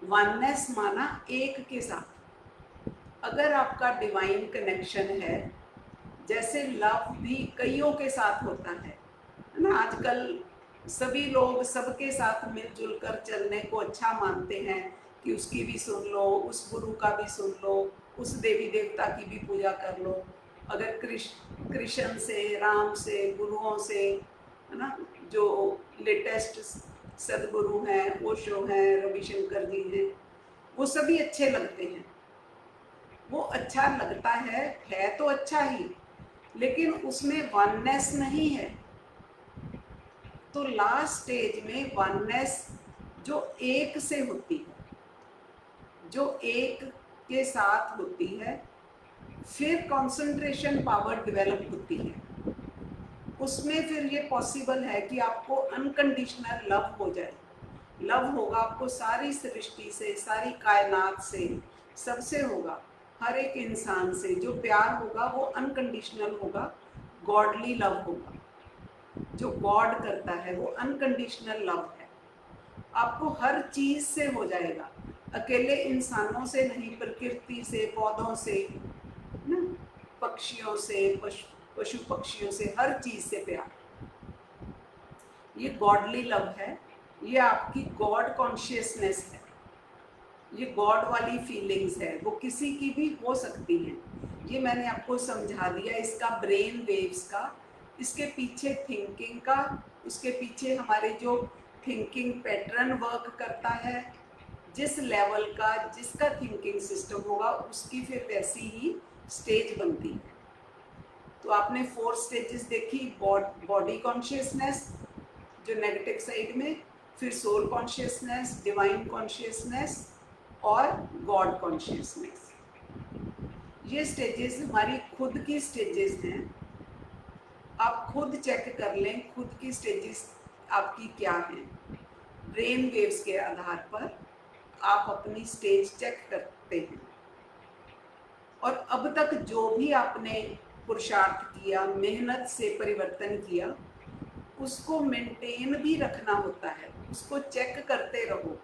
वननेस माना एक के साथ। अगर आपका डिवाइन कनेक्शन है, जैसे लव भी कईयों के साथ होता है ना। आजकल सभी लोग सबके साथ मिलजुल कर चलने को अच्छा मानते हैं कि उसकी भी सुन लो, उस गुरु का भी सुन लो, उस देवी देवता की भी पूजा कर लो। अगर कृष्ण से, राम से, गुरुओं से, है ना, जो लेटेस्ट सदगुरु हैं, ओशो हैं, रविशंकर जी हैं, वो सभी अच्छे लगते हैं। वो अच्छा लगता है तो अच्छा ही, लेकिन उसमें वननेस नहीं है। तो लास्ट स्टेज में वननेस जो एक से होती है, जो एक के साथ होती है, फिर कंसंट्रेशन पावर डेवलप होती है। उसमें फिर ये पॉसिबल है कि आपको अनकंडीशनल लव हो जाए। लव होगा आपको सारी सृष्टि से, सारी कायनात से, सबसे होगा, हर एक इंसान से। जो प्यार होगा वो अनकंडीशनल होगा, गॉडली लव होगा। जो गॉड करता है वो अनकंडीशनल लव है। आपको हर चीज से हो जाएगा, अकेले इंसानों से नहीं, प्रकृति से, पौधों से, ना, पक्षियों से, पशु पक्षियों से, हर चीज से प्यार। ये गॉडली लव है, ये आपकी गॉड कॉन्शियसनेस है। ये गॉड वाली फीलिंग्स है, वो किसी की भी हो सकती हैं। ये मैंने आपको समझा दिया इसका ब्रेन वेव्स का, इसके पीछे थिंकिंग का, उसके पीछे हमारे जो थिंकिंग पैटर्न वर्क करता है, जिस लेवल का जिसका थिंकिंग सिस्टम होगा उसकी फिर वैसी ही स्टेज बनती है। तो आपने 4 स्टेजेस देखी, बॉडी कॉन्शियसनेस जो नेगेटिव साइड में, फिर सोल कॉन्शियसनेस, डिवाइन कॉन्शियसनेस और गॉड कॉन्शियसनेस। ये स्टेजेस हमारी खुद की स्टेजेस हैं। आप खुद चेक कर लें खुद की स्टेजेस आपकी क्या हैं। ब्रेन वेव्स के आधार पर आप अपनी स्टेज चेक करते हैं। और अब तक जो भी आपने पुरुषार्थ किया, मेहनत से परिवर्तन किया, उसको मेंटेन भी रखना होता है, उसको चेक करते रहो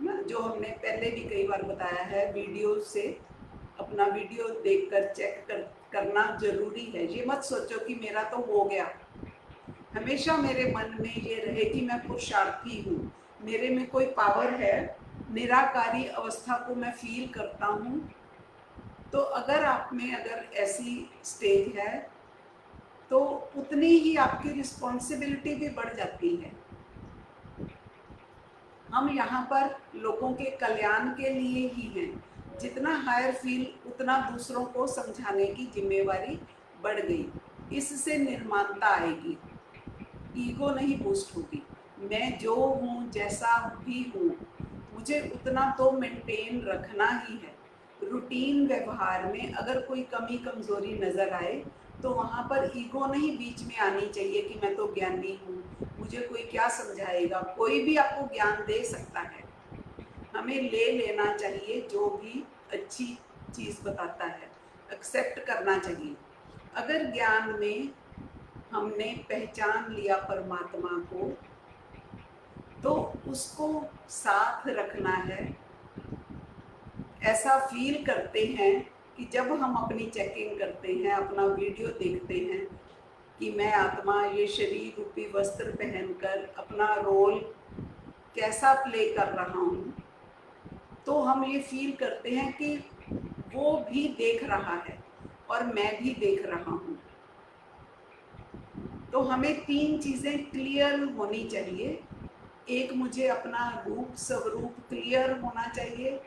ना। जो हमने पहले भी कई बार बताया है, वीडियो से अपना वीडियो देखकर करना जरूरी है। ये मत सोचो कि मेरा तो हो गया। हमेशा मेरे मन में ये रहे कि मैं पुरुषार्थी हूँ, मेरे में कोई पावर है, निराकारी अवस्था को मैं फील करता हूँ। तो अगर आप में अगर ऐसी स्टेज है तो उतनी ही आपकी रिस्पॉन्सिबिलिटी भी बढ़ जाती है। हम यहाँ पर लोगों के कल्याण के लिए ही हैं। जितना हायर फील उतना दूसरों को समझाने की जिम्मेवारी बढ़ गई। इससे निर्माणता आएगी, ईगो नहीं बूस्ट होगी। मैं जो हूँ, जैसा भी हूँ, मुझे उतना तो मेंटेन रखना ही है। रूटीन व्यवहार में अगर कोई कमी कमजोरी नजर आए तो वहाँ पर ईगो नहीं बीच में आनी चाहिए कि मैं तो ज्ञानी हूँ, मुझे कोई क्या समझाएगा। कोई भी आपको ज्ञान दे सकता है, हमें ले लेना चाहिए जो भी अच्छी चीज़ बताता है, एक्सेप्ट करना चाहिए। अगर ज्ञान में हमने पहचान लिया परमात्मा को तो उसको साथ रखना है। ऐसा फील करते हैं कि जब हम अपनी चेकिंग करते हैं, अपना वीडियो देखते हैं कि मैं आत्मा ये शरीर रूपी वस्त्र पहनकर अपना रोल कैसा प्ले कर रहा हूँ, तो हम ये फील करते हैं कि वो भी देख रहा है और मैं भी देख रहा हूँ। तो हमें 3 चीज़ें क्लियर होनी चाहिए। एक, मुझे अपना रूप स्वरूप क्लियर होना चाहिए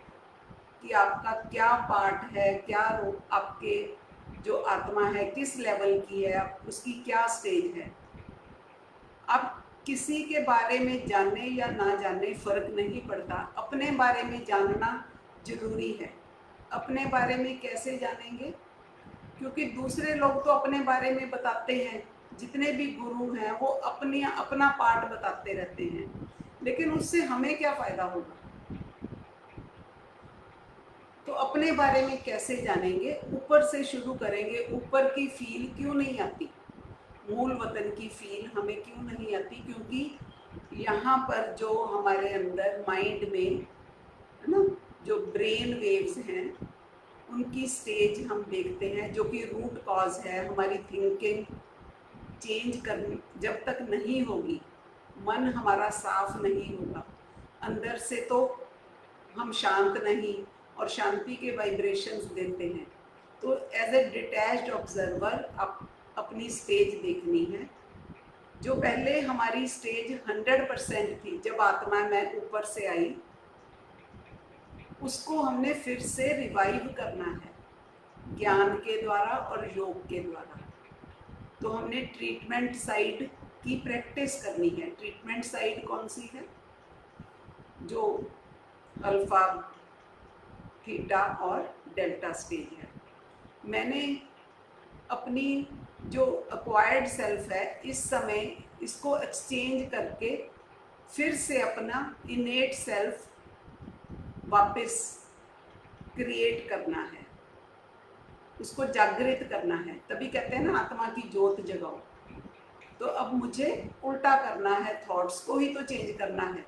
कि आपका क्या पार्ट है, क्या रूप, आपके जो आत्मा है किस लेवल की है, उसकी क्या स्टेज है। आप किसी के बारे में जाने या ना जाने फर्क नहीं पड़ता, अपने बारे में जानना जरूरी है। अपने बारे में कैसे जानेंगे? क्योंकि दूसरे लोग तो अपने बारे में बताते हैं, जितने भी गुरु हैं वो अपना पार्ट बताते रहते हैं, लेकिन उससे हमें क्या फायदा होगा? तो अपने बारे में कैसे जानेंगे? ऊपर से शुरू करेंगे। ऊपर की फील क्यों नहीं आती, मूल वतन की फील हमें क्यों नहीं आती? क्योंकि यहाँ पर जो हमारे अंदर माइंड में है ना, जो ब्रेन वेव्स हैं उनकी स्टेज हम देखते हैं, जो कि रूट कॉज है। हमारी थिंकिंग चेंज कर जब तक नहीं होगी, मन हमारा साफ नहीं होगा अंदर से, तो हम शांत नहीं, और शांति के वाइब्रेशंस देते हैं। तो एज ए डिटैच्ड ऑब्जर्वर आप अपनी स्टेज देखनी है। जो पहले हमारी स्टेज 100% थी, जब आत्मा मैं ऊपर से आई, उसको हमने फिर से रिवाइव करना है ज्ञान के द्वारा और योग के द्वारा। तो हमने ट्रीटमेंट साइड की प्रैक्टिस करनी है। ट्रीटमेंट साइड कौन सी है? जो अल्फा, थीटा और डेल्टा स्टेज है। मैंने अपनी जो अक्वायर्ड सेल्फ है इस समय इसको एक्सचेंज करके फिर से अपना इनेट सेल्फ वापस क्रिएट करना है, उसको जागृत करना है। तभी कहते हैं ना, आत्मा की ज्योत जगाओ। तो अब मुझे उल्टा करना है, थॉट्स को ही तो चेंज करना है।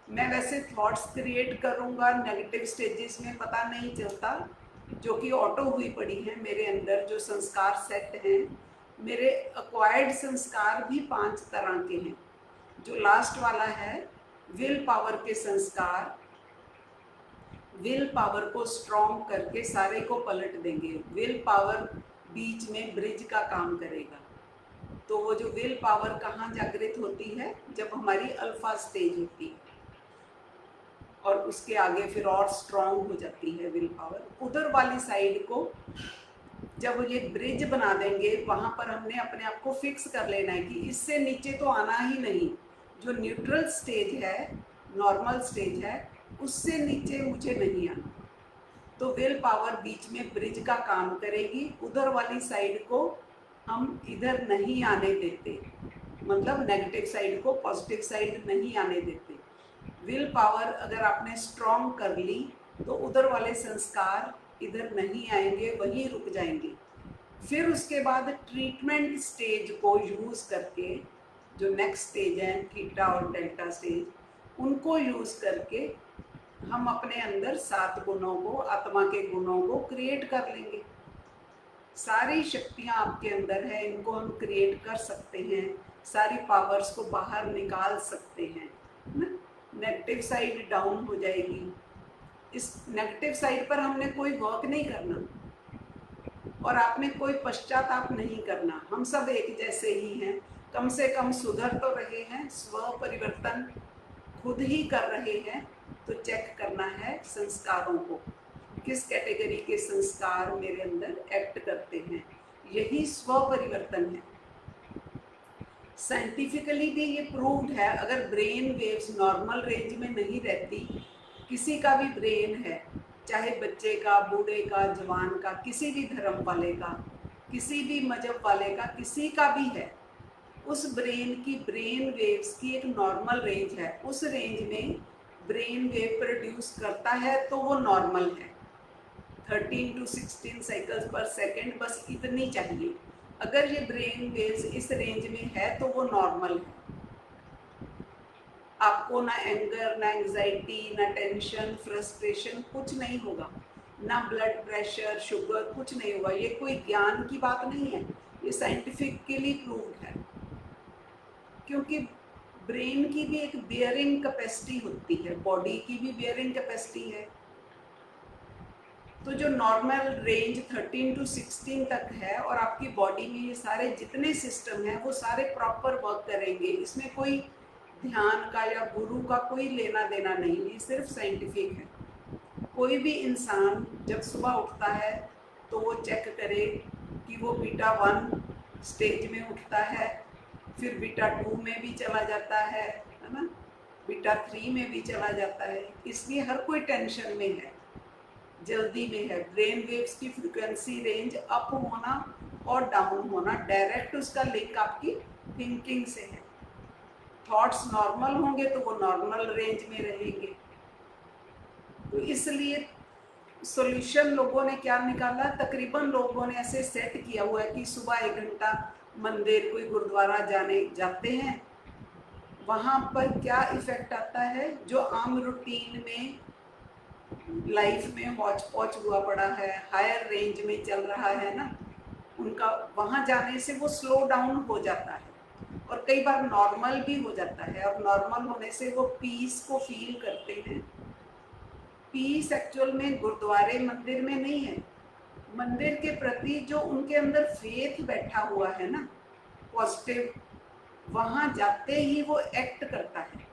मैं वैसे थॉट्स क्रिएट करूँगा नेगेटिव स्टेजेस में, पता नहीं चलता, जो कि ऑटो हुई पड़ी है मेरे अंदर। जो संस्कार सेट हैं, मेरे अक्वायर्ड संस्कार भी 5 तरह के हैं। जो लास्ट वाला है विल पावर के संस्कार, विल पावर को स्ट्रॉन्ग करके सारे को पलट देंगे। विल पावर बीच में ब्रिज का काम करेगा। तो वो जो विल पावर कहाँ जागृत होती है? जब हमारी अल्फा स्टेज होती है, और उसके आगे फिर और स्ट्रॉन्ग हो जाती है विल पावर। उधर वाली साइड को जब ये ब्रिज बना देंगे, वहां पर हमने अपने आप को फिक्स कर लेना है कि इससे नीचे तो आना ही नहीं। जो न्यूट्रल स्टेज है, नॉर्मल स्टेज है, उससे नीचे मुझे नहीं आना। तो विल पावर बीच में ब्रिज का काम करेगी। उधर वाली साइड को हम इधर नहीं आने देते, मतलब नेगेटिव साइड को पॉजिटिव साइड नहीं आने देते। विल पावर अगर आपने स्ट्रॉन्ग कर ली तो उधर वाले संस्कार इधर नहीं आएंगे, वहीं रुक जाएंगे। फिर उसके बाद ट्रीटमेंट स्टेज को यूज करके, जो नेक्स्ट स्टेज है थीटा और डेल्टा स्टेज, उनको यूज करके हम अपने अंदर 7 गुणों को, आत्मा के गुणों को क्रिएट कर लेंगे। सारी शक्तियां आपके अंदर है, इनको हम क्रिएट कर सकते हैं। सारी पावर्स को बाहर निकाल सकते हैं ना। नेगेटिव साइड डाउन हो जाएगी। इस नेगेटिव साइड पर हमने कोई वर्क नहीं करना, और आपने कोई पश्चाताप नहीं करना। हम सब एक जैसे ही हैं, कम से कम सुधर तो रहे हैं, स्व परिवर्तन खुद ही कर रहे हैं। तो चेक करना है संस्कारों को, किस कैटेगरी के संस्कार मेरे अंदर एक्ट करते हैं। यही स्व परिवर्तन है। साइंटिफिकली भी ये प्रूव्ड है। अगर ब्रेन वेव्स नॉर्मल रेंज में नहीं रहती, किसी का भी ब्रेन है, चाहे बच्चे का, बूढ़े का, जवान का, किसी भी धर्म वाले का, किसी भी मजहब वाले का, किसी का भी है, उस ब्रेन की ब्रेन वेव्स की एक नॉर्मल रेंज है। उस रेंज में ब्रेन वेव प्रोड्यूस करता है तो वो नॉर्मल है। 13 to 16 साइकिल्स पर सेकेंड, बस इतनी चाहिए। अगर ये ब्रेन वेव्स इस रेंज में है तो वो नॉर्मल है। आपको ना एंगर, ना एंजाइटी, ना टेंशन, फ्रस्ट्रेशन, कुछ नहीं होगा। ना ब्लड प्रेशर, शुगर, कुछ नहीं होगा। ये कोई ज्ञान की बात नहीं है, ये साइंटिफिकली प्रूव्ड है। क्योंकि ब्रेन की भी एक बियरिंग कैपेसिटी होती है, बॉडी की भी बियरिंग कैपेसिटी है। तो जो नॉर्मल रेंज 13 to 16 तक है, और आपकी बॉडी में ये सारे जितने सिस्टम हैं वो सारे प्रॉपर वर्क करेंगे। इसमें कोई ध्यान का या गुरु का कोई लेना देना नहीं, ये सिर्फ साइंटिफिक है। कोई भी इंसान जब सुबह उठता है तो वो चेक करे कि वो बीटा 1 स्टेज में उठता है, फिर बीटा 2 में भी चला जाता है ना, बीटा 3 में भी चला जाता है। इसलिए हर कोई टेंशन में है, जल्दी में है। ब्रेन वेव्स की फ्रीक्वेंसी रेंज अप होना और डाउन होना डायरेक्ट उसका लिंक आपकी थिंकिंग से है। थॉट्स नॉर्मल होंगे तो वो नॉर्मल रेंज में रहेंगे। तो इसलिए सॉल्यूशन लोगों ने क्या निकाला, तकरीबन लोगों ने ऐसे सेट किया हुआ है कि सुबह 1 घंटा मंदिर, कोई गुरुद्वारा जाते हैं। वहाँ पर क्या इफेक्ट आता है, जो आम रूटीन में लाइफ में हौच पौच हुआ पड़ा है, हायर रेंज में चल रहा है ना, उनका वहाँ जाने से वो स्लो डाउन हो जाता है, और कई बार नॉर्मल भी हो जाता है। और नॉर्मल होने से वो पीस को फील करते हैं। पीस एक्चुअल में गुरुद्वारे मंदिर में नहीं है, मंदिर के प्रति जो उनके अंदर फेथ बैठा हुआ है ना, पॉजिटिव, वहाँ जाते ही वो एक्ट करता है,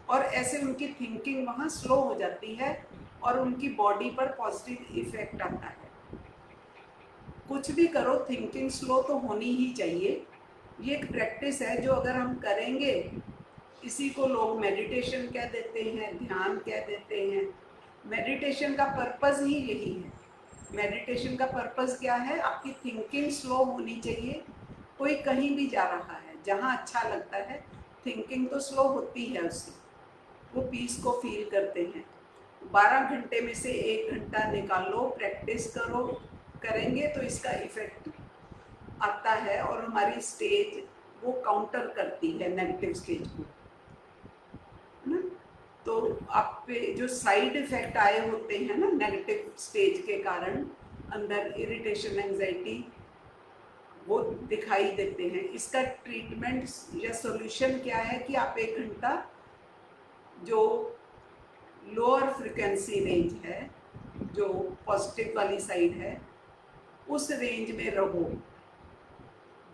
और ऐसे उनकी थिंकिंग वहाँ स्लो हो जाती है और उनकी बॉडी पर पॉजिटिव इफेक्ट आता है। कुछ भी करो, थिंकिंग स्लो तो होनी ही चाहिए। ये एक प्रैक्टिस है जो अगर हम करेंगे, इसी को लोग मेडिटेशन कह देते हैं, ध्यान कह देते हैं। मेडिटेशन का पर्पस ही यही है। मेडिटेशन का पर्पस क्या है, आपकी थिंकिंग स्लो होनी चाहिए। कोई कहीं भी जा रहा है, जहाँ अच्छा लगता है, थिंकिंग तो स्लो होती है उससे, वो पीस को फील करते हैं। 12 घंटे में से 1 घंटा निकालो, प्रैक्टिस करो, करेंगे तो इसका इफेक्ट आता है, और हमारी स्टेज वो काउंटर करती है नेगेटिव स्टेज को, है ना। तो आप पे जो साइड इफेक्ट आए होते हैं ना नेगेटिव स्टेज के कारण, अंदर इरिटेशन, एंजाइटी, वो दिखाई देते हैं। इसका ट्रीटमेंट या सॉल्यूशन क्या है कि आप 1 घंटा जो लोअर फ्रिक्वेंसी रेंज है, जो पॉजिटिव वाली साइड है, उस रेंज में रहो।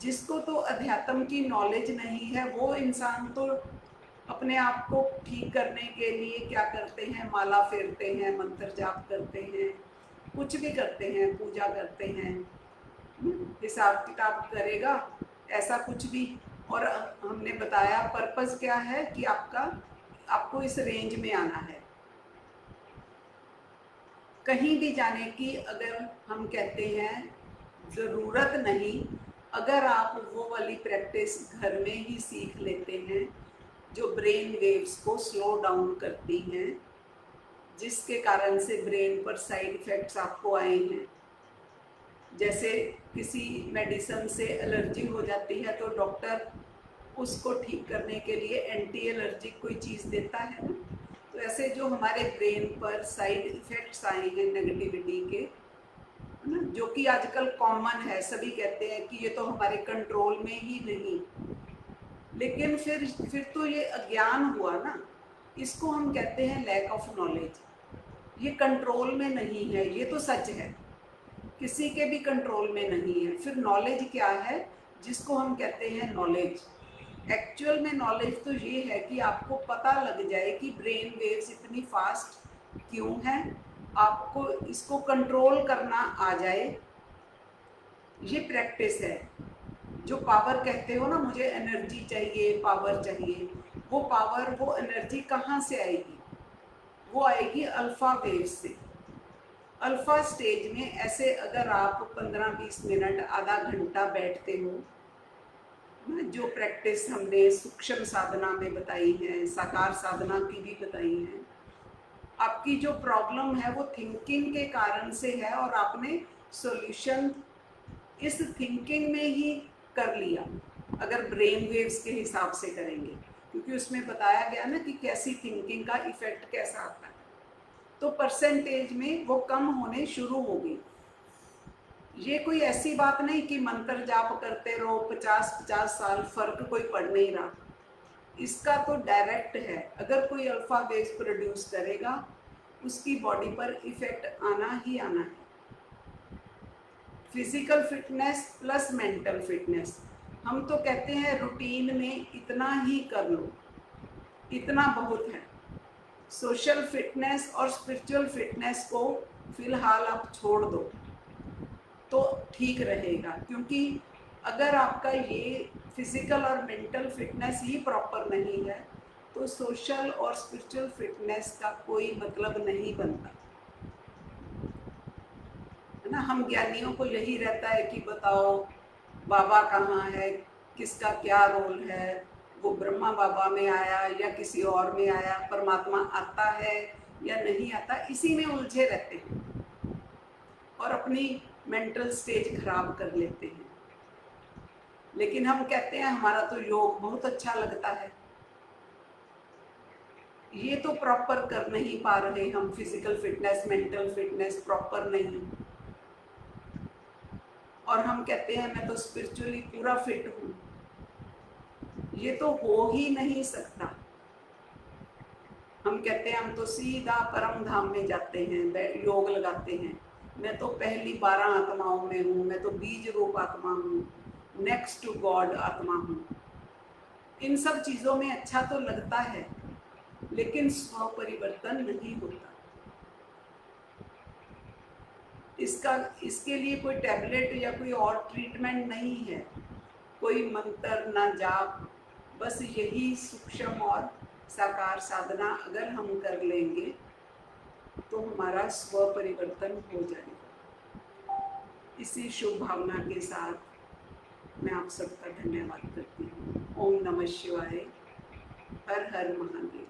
जिसको तो अध्यात्म की नॉलेज नहीं है, वो इंसान तो अपने आप को ठीक करने के लिए क्या करते हैं, माला फेरते हैं, मंत्र जाप करते हैं, कुछ भी करते हैं, पूजा करते हैं, हिसाब किताब करेगा ऐसा कुछ भी। और हमने बताया पर्पस क्या है कि आपको इस रेंज में आना है। कहीं भी जाने की अगर हम कहते हैं ज़रूरत नहीं, अगर आप वो वाली प्रैक्टिस घर में ही सीख लेते हैं जो ब्रेन वेव्स को स्लो डाउन करती हैं, जिसके कारण से ब्रेन पर साइड इफ़ेक्ट्स आपको आए हैं। जैसे किसी मेडिसिन से एलर्जी हो जाती है तो डॉक्टर उसको ठीक करने के लिए एंटी एलर्जिक कोई चीज़ देता है ना। तो ऐसे जो हमारे ब्रेन पर साइड इफ़ेक्ट्स आए हैं नेगेटिविटी के, है ना, जो कि आजकल कॉमन है, सभी कहते हैं कि ये तो हमारे कंट्रोल में ही नहीं। लेकिन फिर तो ये अज्ञान हुआ ना, इसको हम कहते हैं लैक ऑफ नॉलेज। ये कंट्रोल में नहीं है, ये तो सच है, किसी के भी कंट्रोल में नहीं है। फिर नॉलेज क्या है, जिसको हम कहते हैं नॉलेज। एक्चुअल में नॉलेज तो ये है कि आपको पता लग जाए कि ब्रेन वेव्स इतनी फास्ट क्यों हैं, आपको इसको कंट्रोल करना आ जाए। ये प्रैक्टिस है। जो पावर कहते हो ना, मुझे एनर्जी चाहिए, पावर चाहिए, वो पावर, वो एनर्जी कहाँ से आएगी? वो आएगी अल्फा वेव से। अल्फा स्टेज में ऐसे अगर आप 15-20 मिनट, आधा घंटा बैठते हो, जो प्रैक्टिस हमने सूक्ष्म साधना में बताई है, साकार साधना की भी बताई है, आपकी जो प्रॉब्लम है वो थिंकिंग के कारण से है और आपने सॉल्यूशन इस थिंकिंग में ही कर लिया, अगर ब्रेन वेव्स के हिसाब से करेंगे, क्योंकि उसमें बताया गया ना कि कैसी थिंकिंग का इफेक्ट कैसा आता है। तो परसेंटेज में वो कम होने शुरू हो गई। ये कोई ऐसी बात नहीं कि मंत्र जाप करते रहो 50-50 साल फर्क कोई पड़ नहीं रहा। इसका तो डायरेक्ट है, अगर कोई अल्फा वेव्स प्रोड्यूस करेगा उसकी बॉडी पर इफेक्ट आना ही आना है। Physical fitness plus mental fitness, हम तो कहते हैं रूटीन में इतना ही कर लो, इतना बहुत है। सोशल फिटनेस और स्पिरिचुअल फिटनेस को फिलहाल आप छोड़ दो तो ठीक रहेगा, क्योंकि अगर आपका ये फिजिकल और मेंटल फिटनेस ही प्रॉपर नहीं है तो सोशल और स्पिरिचुअल फिटनेस का कोई मतलब नहीं बनता, है ना। हम ज्ञानियों को यही रहता है कि बताओ बाबा कहाँ है, किसका क्या रोल है, वो ब्रह्मा बाबा में आया या किसी और में आया, परमात्मा आता है या नहीं आता, इसी में उलझे रहते हैं और अपनी मेंटल स्टेज खराब कर लेते हैं। लेकिन हम कहते हैं हमारा तो योग बहुत अच्छा लगता है, ये तो प्रॉपर कर नहीं पा रहे हम, physical fitness mental fitness proper नहीं। और हम कहते हैं मैं तो स्पिरिचुअली पूरा फिट हूँ, ये तो हो ही नहीं सकता। हम कहते हैं हम तो सीधा परम धाम में जाते हैं, योग लगाते हैं, मैं तो पहली 12 आत्माओं में हूँ, मैं तो बीज रूप आत्मा हूँ, नेक्स्ट टू गॉड आत्मा हूँ। इन सब चीज़ों में अच्छा तो लगता है, लेकिन स्व परिवर्तन नहीं होता। इसके लिए कोई टैबलेट या कोई और ट्रीटमेंट नहीं है, कोई मंत्र ना जाप, बस यही सूक्ष्म और साकार साधना अगर हम कर लेंगे तो हमारा स्व परिवर्तन हो जाएगा। इसी शुभ भावना के साथ मैं आप सबका धन्यवाद करती हूँ। ओम नमः शिवाय। हर हर महादेव।